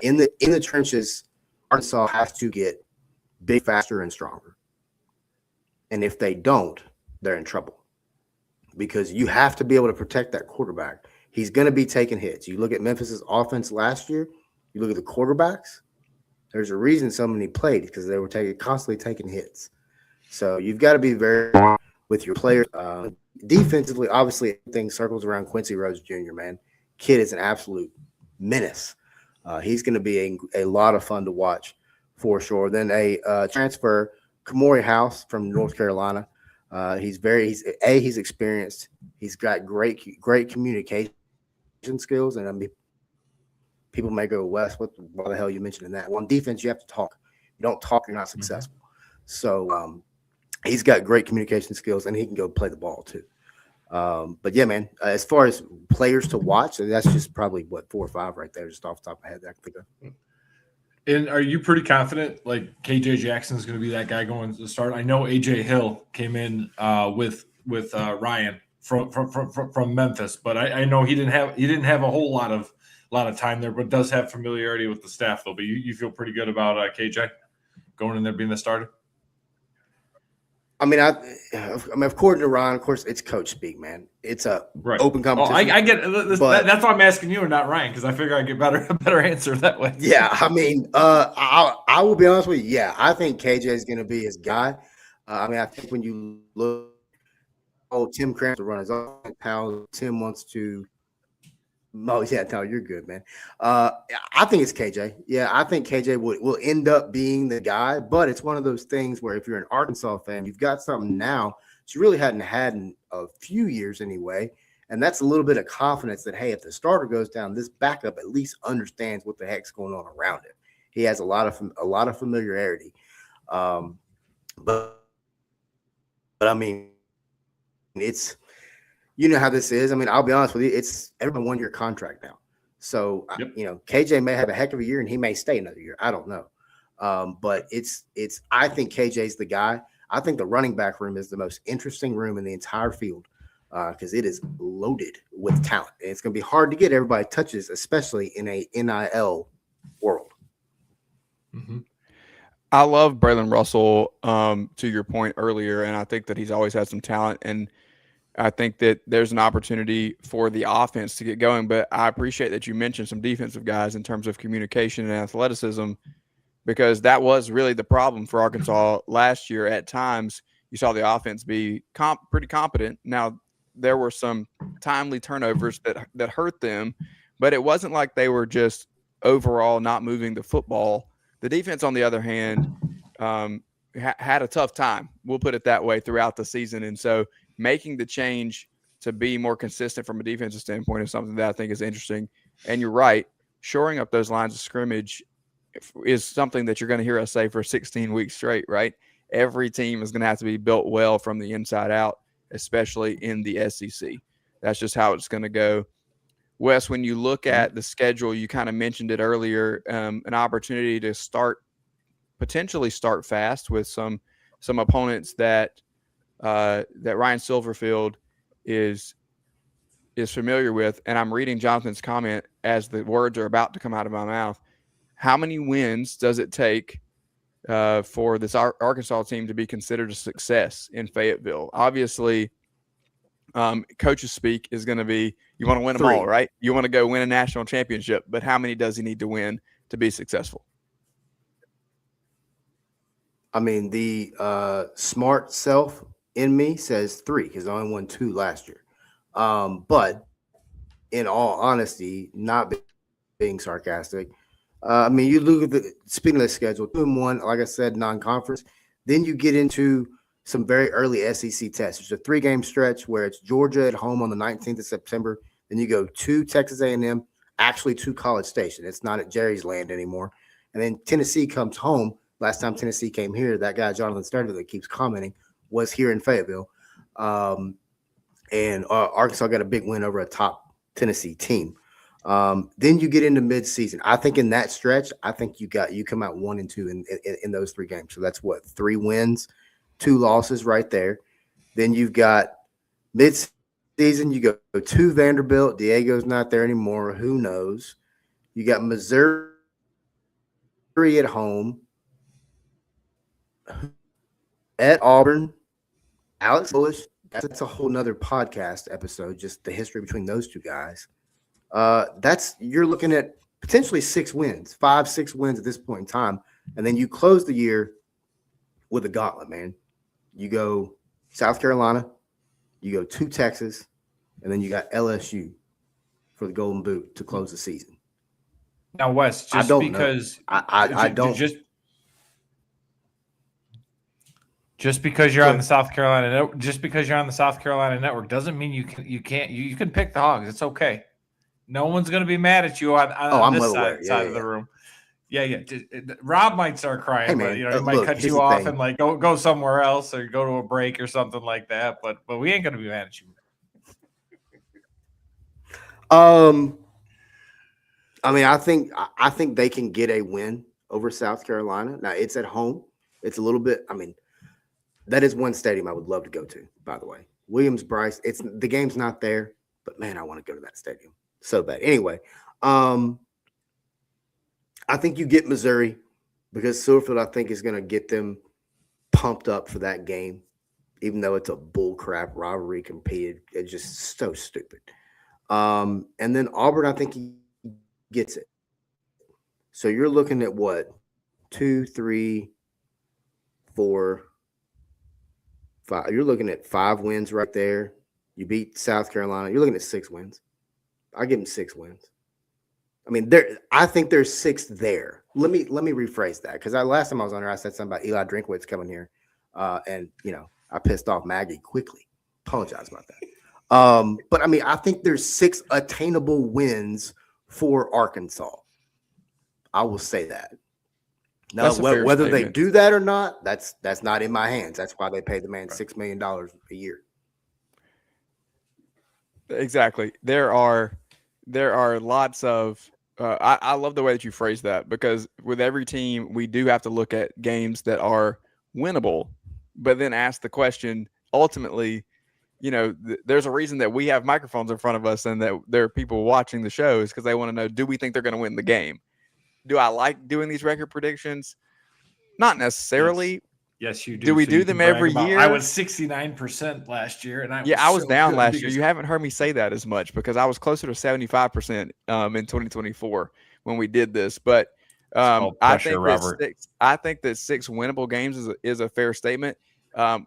In the trenches, Arkansas has to get big, faster, and stronger. And if they don't, they're in trouble because you have to be able to protect that quarterback. He's going to be taking hits. You look at Memphis's offense last year, you look at the quarterbacks, there's a reason so many played because they were constantly taking hits. So you've got to be very with your players. Defensively, obviously, everything circles around Quincy Rhodes Jr., man. Kid is an absolute menace. He's going to be a lot of fun to watch for sure. Then a transfer, Kamori House from North Carolina. He's experienced. He's got great communication skills. And I mean, people may go, Wes, why the hell are you mentioning that? Well, on defense, you have to talk. You don't talk, you're not successful. So he's got great communication skills, and he can go play the ball too. But yeah, man, as far as players to watch, that's just probably 4 or 5 right there, just off the top of my head that I can think of. And are you pretty confident like KJ Jackson is going to be that guy going to start? I know AJ Hill came in with Ryan from Memphis, but I know he didn't have a whole lot of time there, but does have familiarity with the staff though. But you feel pretty good about KJ going in there being the starter? I mean, according to Ryan, of course, it's coach speak, man. It's a open competition. I get that's why I'm asking you and not Ryan, because I figure I get a better answer that way. Yeah, I mean, I will be honest with you. Yeah, I think KJ is going to be his guy. I think when you look, Tim Cramps to run his own pal. Tim wants to. Oh yeah, no, you're good, man. I think it's KJ. Yeah, I think KJ will end up being the guy, but it's one of those things where if you're an Arkansas fan, you've got something now that you really hadn't had in a few years anyway, and that's a little bit of confidence that, hey, if the starter goes down, this backup at least understands what the heck's going on around it. He has a lot of familiarity, but I mean, it's. You know how this is. I mean, I'll be honest with you. It's everyone 1-year contract now. So, KJ may have a heck of a year and he may stay another year. I don't know. But I think KJ's the guy. I think the running back room is the most interesting room in the entire field because it is loaded with talent. And it's going to be hard to get everybody touches, especially in a NIL world. Mm-hmm. I love Braylon Russell, to your point earlier, and I think that he's always had some talent, and I think that there's an opportunity for the offense to get going, but I appreciate that you mentioned some defensive guys in terms of communication and athleticism, because that was really the problem for Arkansas last year. At times, you saw the offense be pretty competent. Now, there were some timely turnovers that hurt them, but it wasn't like they were just overall not moving the football. The defense, on the other hand, had a tough time. We'll put it that way throughout the season, and so making the change to be more consistent from a defensive standpoint is something that I think is interesting. And you're right, shoring up those lines of scrimmage is something that you're going to hear us say for 16 weeks straight, right? Every team is going to have to be built well from the inside out, especially in the SEC. That's just how it's going to go. Wes, when you look at the schedule, you kind of mentioned it earlier, an opportunity to potentially start fast with some opponents that Ryan Silverfield is familiar with. And I'm reading Jonathan's comment as the words are about to come out of my mouth. How many wins does it take for this Arkansas team to be considered a success in Fayetteville. Obviously, coaches speak is going to be, you want to win them all, right? You want to go win a national championship, but how many does he need to win to be successful? I mean, the smart self in me says 3 because I only won 2 last year. But in all honesty, not being sarcastic, I mean, you look at speaking of the schedule, 2-1, like I said, non-conference. Then you get into some very early SEC tests. It's a 3-game stretch where it's Georgia at home on the 19th of September. Then you go to Texas A&M, actually to College Station. It's not at Jerry's Land anymore. And then Tennessee comes home. Last time Tennessee came here, that guy, Jonathan Sturdy, that keeps commenting, was here in Fayetteville. And Arkansas got a big win over a top Tennessee team. Then you get into midseason. I think in that stretch, I think you come out 1-2 in those 3 games. So that's what, 3 wins, 2 losses right there. Then you've got midseason, you go to Vanderbilt. Diego's not there anymore. Who knows? You got Missouri at home. At Auburn, Alex Bullish, that's a whole nother podcast episode, just the history between those 2 guys. You're looking at potentially 6 wins, 5-6 wins at this point in time. And then you close the year with a gauntlet, man. You go South Carolina, you go to Texas, and then you got LSU for the Golden Boot to close the season. Now, Wes, just because Just because you're on the South Carolina network doesn't mean you can pick the Hogs. It's okay. No one's going to be mad at you on this side of the room. Yeah. Rob might start crying, hey, man, but he might cut you off and like go somewhere else or go to a break or something like that. But we ain't going to be mad at you. I mean, I think they can get a win over South Carolina. Now it's at home. It's a little bit. I mean, that is one stadium I would love to go to. By the way, Williams-Brice. The game's not there, but man, I want to go to that stadium so bad. Anyway, I think you get Missouri because Silverfield, I think, is going to get them pumped up for that game, even though it's a bullcrap rivalry competed. It's just so stupid. And then Auburn, I think he gets it. So you're looking at what? 2, 3, 4, 5. You're looking at 5 wins right there. You beat South Carolina. You're looking at 6 wins. I give them 6 wins. I mean, I think there's 6 there. Let me rephrase that because last time I was on here, I said something about Eli Drinkwitz coming here, and I pissed off Maggie quickly. Apologize about that. But I mean, I think there's 6 attainable wins for Arkansas. I will say that. Now, whether they do that or not, that's not in my hands. That's why they pay the man $6 million a year. Exactly. There are lots of. I love the way that you phrase that because with every team, we do have to look at games that are winnable, but then ask the question. Ultimately, there's a reason that we have microphones in front of us and that there are people watching the shows because they want to know: do we think they're going to win the game? Do I like doing these record predictions? Not necessarily. Yes, you do. Do we do them every year? I was 69% last year, and I was down last year. You haven't heard me say that as much because I was closer to 75% in 2024 when we did this. But I think that 6 winnable games is a fair statement.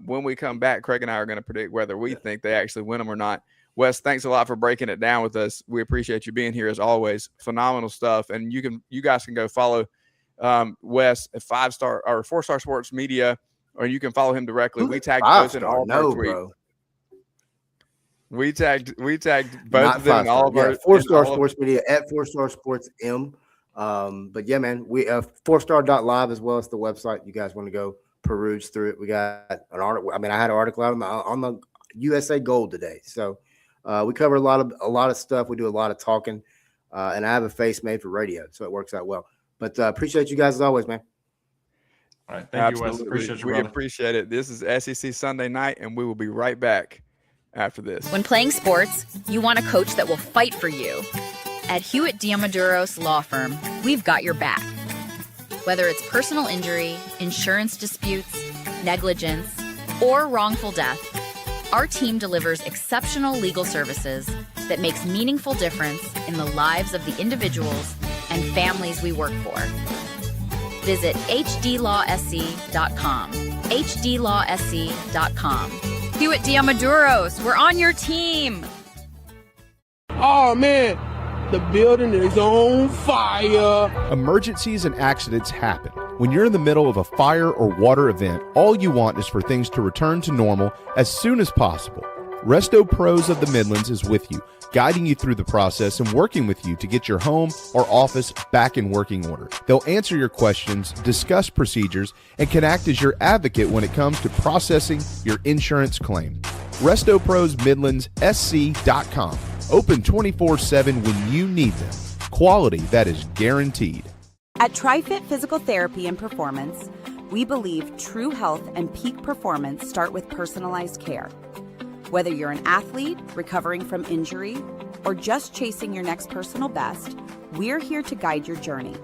When we come back, Craig and I are going to predict whether we think they actually win them or not. Wes, thanks a lot for breaking it down with us. We appreciate you being here as always. Phenomenal stuff. And you guys can go follow Wes at 5-star or 4-star Sports Media, or you can follow him directly. We tagged both in all of our tweets. We tagged both of them in all of our 4-star Sports Media at 4-star Sports M. But yeah, man, we 4star.live as well as the website. You guys want to go peruse through it. We got an article. I mean, I had an article out on the USA Gold today. So we cover a lot of stuff. We do a lot of talking, and I have a face made for radio, so it works out well. But appreciate you guys as always, man. All right, thank you, Wes. Appreciate you, brother. We appreciate it. This is SEC Sunday Night, and we will be right back after this. When playing sports, you want a coach that will fight for you. At Hewitt Diamaduros Law Firm, we've got your back. Whether it's personal injury, insurance disputes, negligence, or wrongful death, our team delivers exceptional legal services that makes meaningful difference in the lives of the individuals and families we work for. Visit hdlawsc.com. hdlawsc.com. Hewitt Diamaduros, we're on your team. Oh man, the building is on fire. Emergencies and accidents happen. When you're in the middle of a fire or water event, all you want is for things to return to normal as soon as possible. Resto Pros of the Midlands is with you, guiding you through the process and working with you to get your home or office back in working order. They'll answer your questions, discuss procedures, and can act as your advocate when it comes to processing your insurance claim. Resto Pros Midlands SC.com. Open 24/7 when you need them. Quality that is guaranteed. At TriFit Physical Therapy and Performance, we believe true health and peak performance start with personalized care. Whether you're an athlete, recovering from injury, or just chasing your next personal best, we're here to guide your journey.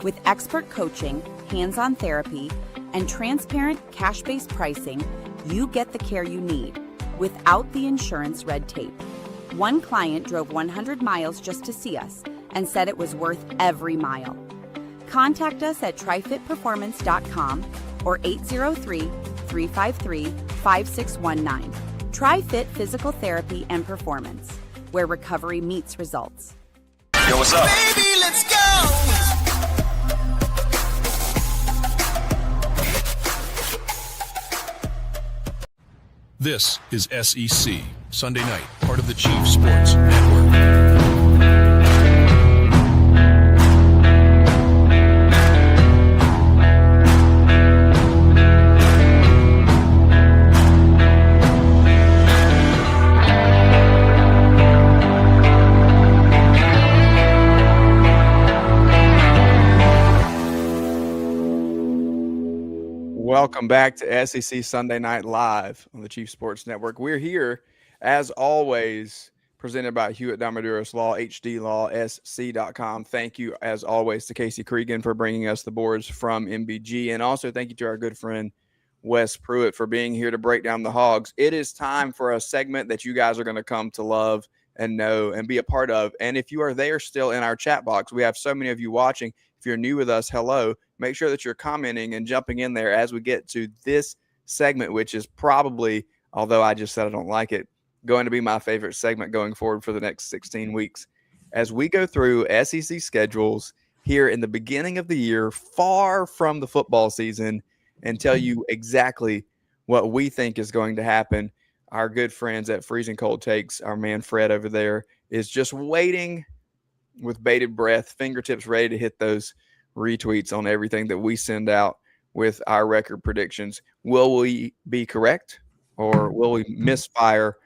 With expert coaching, hands-on therapy, and transparent cash-based pricing, you get the care you need without the insurance red tape. One client drove 100 miles just to see us and said it was worth every mile. Contact us at trifitperformance.com or 803-353-5619. TriFit Physical Therapy and Performance, where recovery meets results. Yo, what's up? Baby, let's go! This is SEC, Sunday night, part of the Chief Sports Network. Welcome back to SEC Sunday Night Live on the Chief Sports Network. We're here, as always, presented by Hewitt Diamaduros Law, hdlawsc.com. Thank you, as always, to Casey Cregan for bringing us the boards from MBG. And also thank you to our good friend, Wes Pruett, for being here to break down the Hogs. It is time for a segment that you guys are going to come to love and know and be a part of. And if you are there still in our chat box, we have so many of you watching. If you're new with us, hello. Make sure that you're commenting and jumping in there as we get to this segment, which is probably, although I just said I don't like it, going to be my favorite segment going forward for the next 16 weeks. As we go through SEC schedules here in the beginning of the year, far from the football season, and tell you exactly what we think is going to happen. Our good friends at Freezing Cold Takes, our man Fred over there, is just waiting with bated breath, fingertips ready to hit those retweets on everything that we send out with our record predictions. Will we be correct, or will we misfire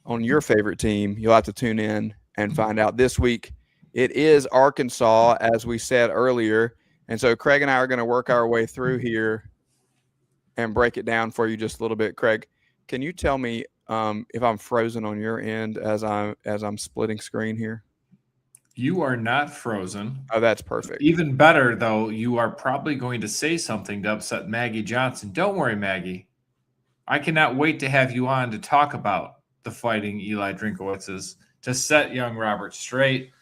on your favorite team? You'll have to tune in and find out. This week it is Arkansas, as we said earlier, and so Craig and I are going to work our way through here and break it down for you just a little bit. Craig, can you tell me if I'm frozen on your end as I'm splitting screen here? You are not frozen. Oh, that's perfect. Even better, though, you are probably going to say something to upset Maggie Johnson. Don't worry, Maggie. I cannot wait to have you on to talk about the Fighting Eli Drinkowitzes, to set young Robert straight,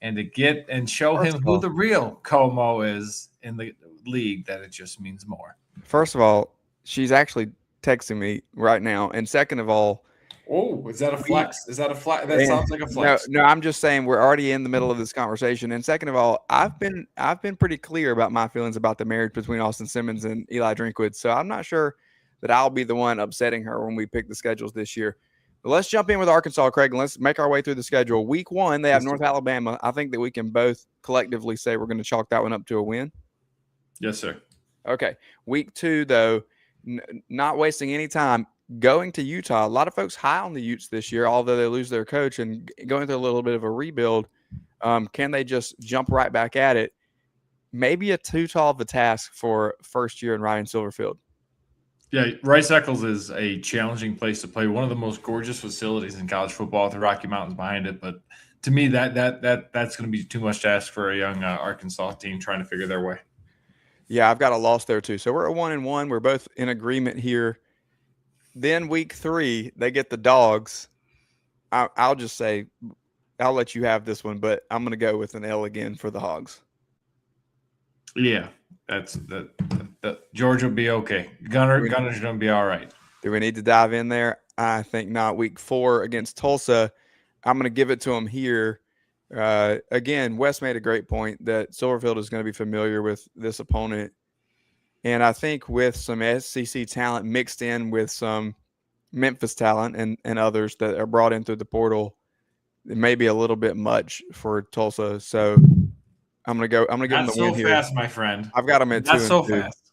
and to get and show him who the real Como is in the league, that it just means more. First of all, she's actually texting me right now. And second of all, oh, is that a flex? Is that a flex? That sounds like a flex. No, I'm just saying we're already in the middle of this conversation. And second of all, I've been pretty clear about my feelings about the marriage between Austin Simmons and Eli Drinkwitz. So I'm not sure that I'll be the one upsetting her when we pick the schedules this year. But let's jump in with Arkansas, Craig, and let's make our way through the schedule. Week 1, they have North Alabama. I think that we can both collectively say we're going to chalk that one up to a win. Yes, sir. Okay. Week 2, though, not wasting any time, going to Utah. A lot of folks high on the Utes this year, although they lose their coach and going through a little bit of a rebuild. Can they just jump right back at it? Maybe a too tall of a task for first year in Ryan Silverfield. Yeah, Rice Eccles is a challenging place to play. One of the most gorgeous facilities in college football with the Rocky Mountains behind it. But to me, that's going to be too much to ask for a young Arkansas team trying to figure their way. Yeah, I've got a loss there too. So we're at 1-1. We're both in agreement here. Then week 3, they get the Dogs. I'll just say, I'll let you have this one, but I'm going to go with an L again for the Hogs. Yeah, that's Georgia will be okay. Gunner's going to be all right. Do we need to dive in there? I think not. Week 4 against Tulsa, I'm going to give it to them here. Again, Wes made a great point that Silverfield is going to be familiar with this opponent. And I think with some SEC talent mixed in with some Memphis talent and others that are brought in through the portal, it may be a little bit much for Tulsa. So I'm going to give them the win here. Not so fast, my friend. I've got them at 2-2. Not so fast.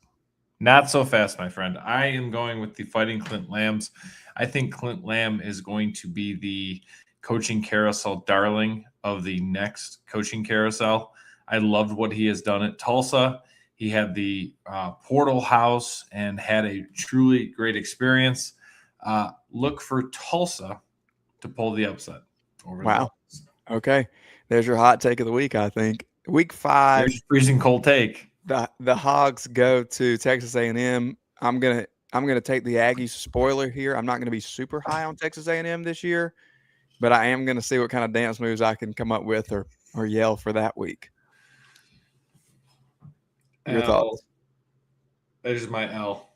Not so fast, my friend. I am going with the Fighting Clint Lambs. I think Clint Lamb is going to be the coaching carousel darling of the next coaching carousel. I loved what he has done at Tulsa. He had the portal house and had a truly great experience. Look for Tulsa to pull the upset. Wow. Okay. There's your hot take of the week, I think. Week 5. There's freezing cold take. The Hogs go to Texas A&M. I'm gonna take the Aggies. Spoiler here. I'm not gonna be super high on Texas A&M this year, but I am gonna see what kind of dance moves I can come up with or yell for that week. Your thoughts? That is my L.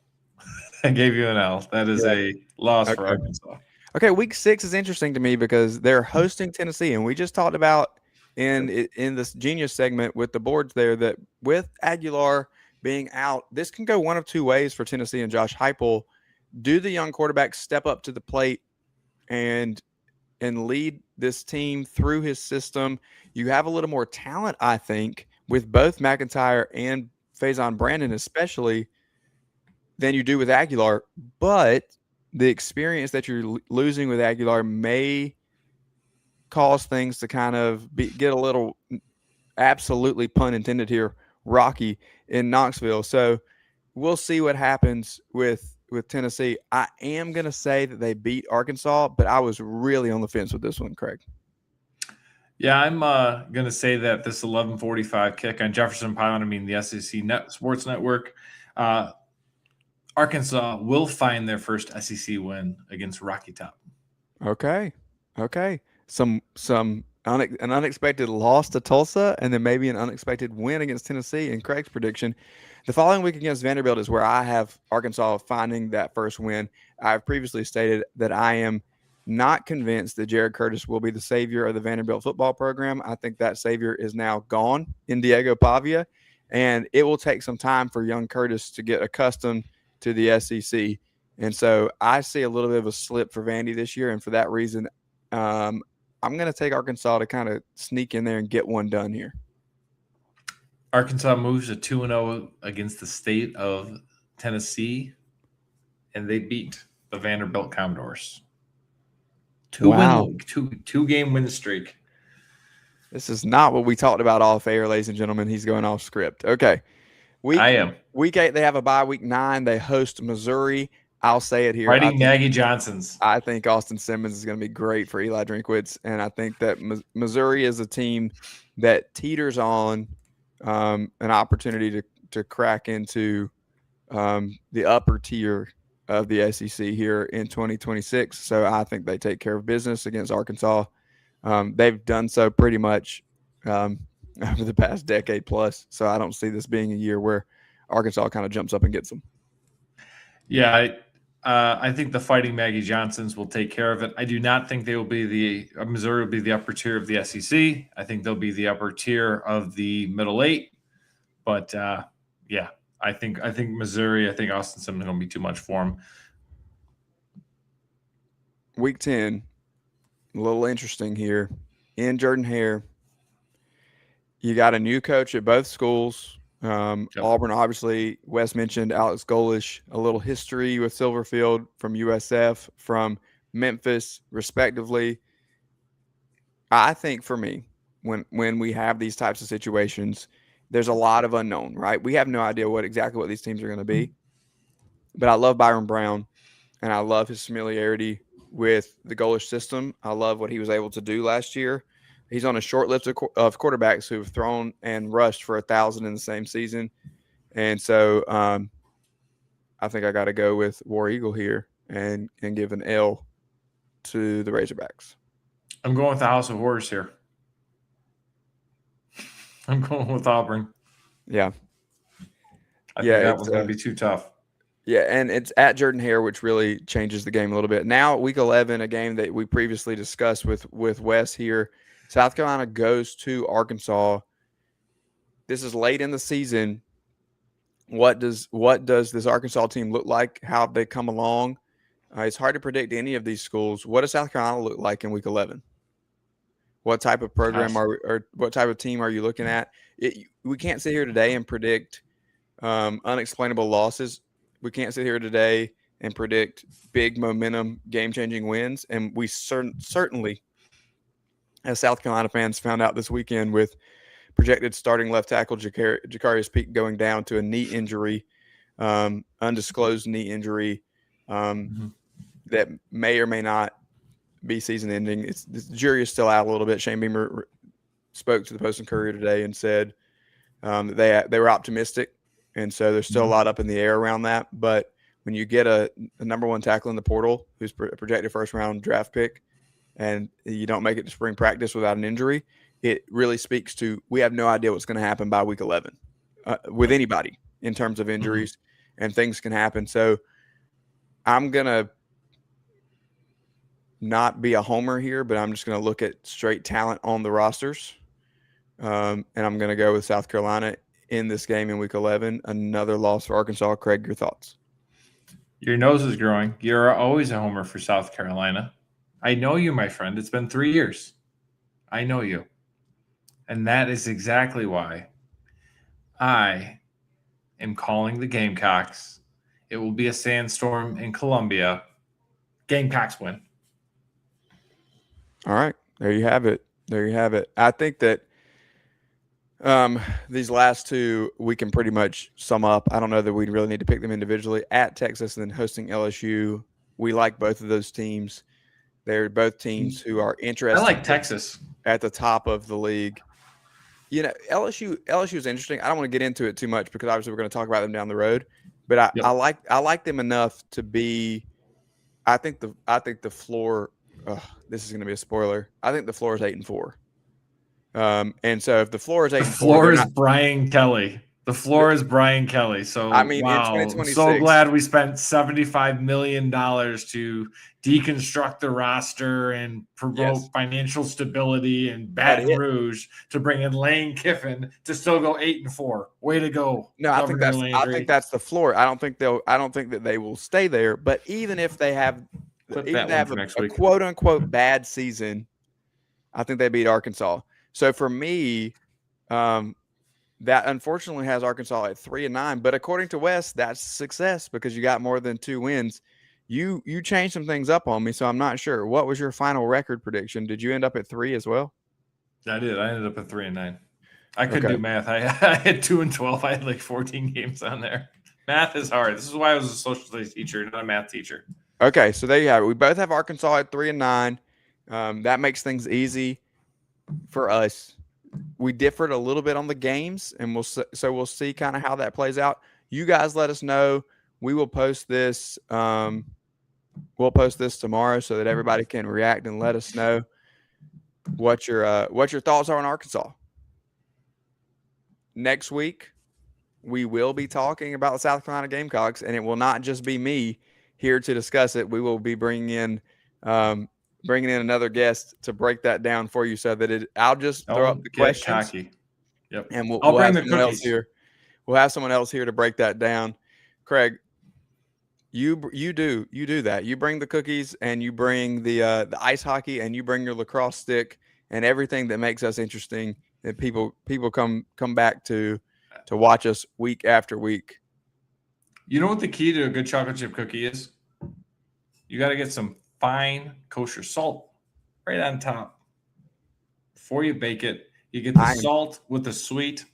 I gave you an L. That is a loss for Arkansas. Okay, week 6 is interesting to me because they're hosting Tennessee, and we just talked about in this Genius segment with the boards there that with Aguilar being out, this can go one of two ways for Tennessee and Josh Heupel. Do the young quarterback step up to the plate and lead this team through his system? You have a little more talent, I think, with both McIntyre and Faison Brandon especially than you do with Aguilar, but the experience that you're losing with Aguilar may cause things to kind of get a little, absolutely pun intended here, rocky in Knoxville. So we'll see what happens with Tennessee. I am going to say that they beat Arkansas, but I was really on the fence with this one, Craig. Yeah, I'm going to say that this 11:45 kick on Jefferson Pylon, the SEC Sports Network, Arkansas will find their first SEC win against Rocky Top. Okay. An unexpected loss to Tulsa, and then maybe an unexpected win against Tennessee in Craig's prediction. The following week against Vanderbilt is where I have Arkansas finding that first win. I've previously stated that I am not convinced that Jared Curtis will be the savior of the Vanderbilt football program. I think that savior is now gone in Diego Pavia, and it will take some time for young Curtis to get accustomed to the SEC. And so I see a little bit of a slip for Vandy this year, and for that reason, I'm going to take Arkansas to kind of sneak in there and get one done here. Arkansas moves to 2-0 against the state of Tennessee, and they beat the Vanderbilt Commodores. Two-game win streak. This is not what we talked about off air, ladies and gentlemen. He's going off script. Okay. Week 8, they have a bye. Week 9, they host Missouri. I'll say it here. Fighting Maggie Johnsons. I think Austin Simmons is going to be great for Eli Drinkwitz, and I think that Missouri is a team that teeters on an opportunity to crack into the upper tier of the SEC here in 2026. So I think they take care of business against Arkansas. They've done so pretty much over the past decade plus. So I don't see this being a year where Arkansas kind of jumps up and gets them. Yeah, I think the Fighting Maggie Johnsons will take care of it. I do not think they will be Missouri will be the upper tier of the SEC. I think they'll be the upper tier of the middle 8. But yeah, I think Missouri. I think Austin Simmons is going to be too much for them. Week 10, a little interesting here. In Jordan-Hare, you got a new coach at both schools. Auburn, obviously, Wes mentioned Alex Golish, a little history with Silverfield from USF, from Memphis, respectively. I think for me, when we have these types of situations, there's a lot of unknown, right? We have no idea exactly what these teams are going to be. But I love Byron Brown, and I love his familiarity with the Golish system. I love what he was able to do last year. He's on a short list of quarterbacks who have thrown and rushed for 1,000 in the same season. And so I think I got to go with War Eagle here and give an L to the Razorbacks. I'm going with the House of Horrors here. I'm going with Auburn. Yeah. I think that one's going to be too tough. Yeah, and it's at Jordan-Hare, which really changes the game a little bit. Now, Week 11, a game that we previously discussed with Wes here, South Carolina goes to Arkansas. This is late in the season. What does this Arkansas team look like? How have they come along? It's hard to predict any of these schools. What does South Carolina look like in Week 11? What type of program or what type of team are you looking at? We can't sit here today and predict unexplainable losses. We can't sit here today and predict big momentum, game-changing wins. And we certainly, as South Carolina fans, found out this weekend with projected starting left tackle Jacarius Peak going down to a knee injury, undisclosed knee injury that may or may not be season-ending. The jury is still out a little bit. Shane Beamer spoke to the Post and Courier today and said that they were optimistic, and so there's still a lot up in the air around that. But when you get a number one tackle in the portal who's a projected first-round draft pick and you don't make it to spring practice without an injury, it really speaks to we have no idea what's going to happen by Week 11 with anybody in terms of injuries, and things can happen. So I'm going to not be a homer here, but I'm just going to look at straight talent on the rosters. And I'm going to go with South Carolina in this game in Week 11. Another loss for Arkansas. Craig, your thoughts? Your nose is growing. You're always a homer for South Carolina. I know you, my friend. It's been 3 years. I know you. And that is exactly why I am calling the Gamecocks. It will be a sandstorm in Columbia. Gamecocks win. All right. There you have it. I think that these last two we can pretty much sum up. I don't know that we really need to pick them individually. At Texas and then hosting LSU, we like both of those teams. They're both teams who are interested. I like Texas at the top of the league. You know, LSU is interesting. I don't want to get into it too much because obviously we're going to talk about them down the road. But I like them enough to be. I think the floor. This is going to be a spoiler. I think the floor is 8-4. And so if the floor is 8-4, the floor is Brian Kelly. The floor is Brian Kelly. So I mean, wow, in 2026, so glad we spent $75 million to deconstruct the roster and promote financial stability and Baton Rouge to bring in Lane Kiffin to still go 8-4. Way to go! No, I think that's the floor. I don't think that they will stay there. But even if they have a quote unquote bad season, I think they beat Arkansas. So for me, that unfortunately has Arkansas at 3-9. But according to Wes, that's success because you got more than 2 wins. You changed some things up on me, so I'm not sure. What was your final record prediction? Did you end up at 3 as well? I did. I ended up at 3-9. I couldn't do math. I had 2-12. I had like 14 games on there. Math is hard. This is why I was a social studies teacher, not a math teacher. Okay, so there you have it. We both have Arkansas at 3-9. That makes things easy for us. We differed a little bit on the games, and we'll see kind of how that plays out. You guys let us know. We will post this. We'll post this tomorrow so that everybody can react and let us know what your thoughts are on Arkansas. Next week, we will be talking about the South Carolina Gamecocks, and it will not just be me here to discuss it. We will be bringing in another guest to break that down for you, so that I'll just throw up the questions. Cocky. Yep. And we'll bring have the someone else cookies here. We'll have someone else here to break that down. Craig, you do that. You bring the cookies, and you bring the ice hockey, and you bring your lacrosse stick, and everything that makes us interesting that people come back to watch us week after week. You know what the key to a good chocolate chip cookie is? You got to get some fine kosher salt right on top before you bake it. You get the salt with the sweet.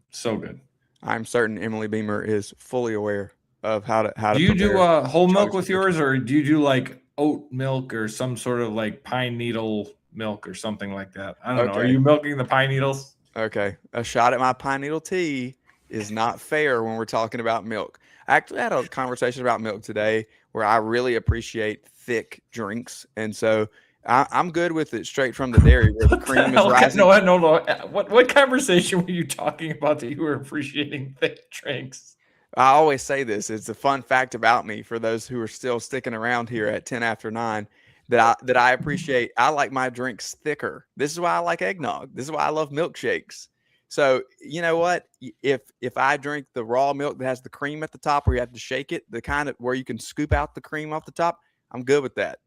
So good. I'm certain Emily Beamer is fully aware of how to. Do you do whole milk with yours, or do you do like oat milk or some sort of like pine needle milk or something like that? I don't know. Are you milking the pine needles? Okay, a shot at my pine needle tea. is not fair when we're talking about milk. I actually had a conversation about milk today where I really appreciate thick drinks. And so I'm good with it straight from the dairy where the cream is rising. No. What conversation were you talking about that you were appreciating thick drinks? I always say this. It's a fun fact about me for those who are still sticking around here at 10 after 9 that I appreciate. I like my drinks thicker. This is why I like eggnog. This is why I love milkshakes. So you know what? If I drink the raw milk that has the cream at the top where you have to shake it, the kind of where you can scoop out the cream off the top, I'm good with that.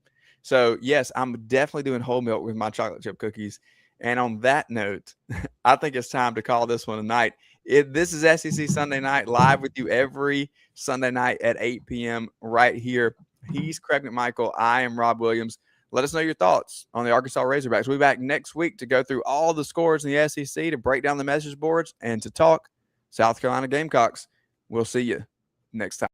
So yes, I'm definitely doing whole milk with my chocolate chip cookies. And on that note, I think it's time to call this one a night. This is SEC Sunday Night, live with you every Sunday night at 8 p.m. right here. He's Craig McMichael. I am Rob Williams. Let us know your thoughts on the Arkansas Razorbacks. We'll be back next week to go through all the scores in the SEC, to break down the message boards, and to talk South Carolina Gamecocks. We'll see you next time.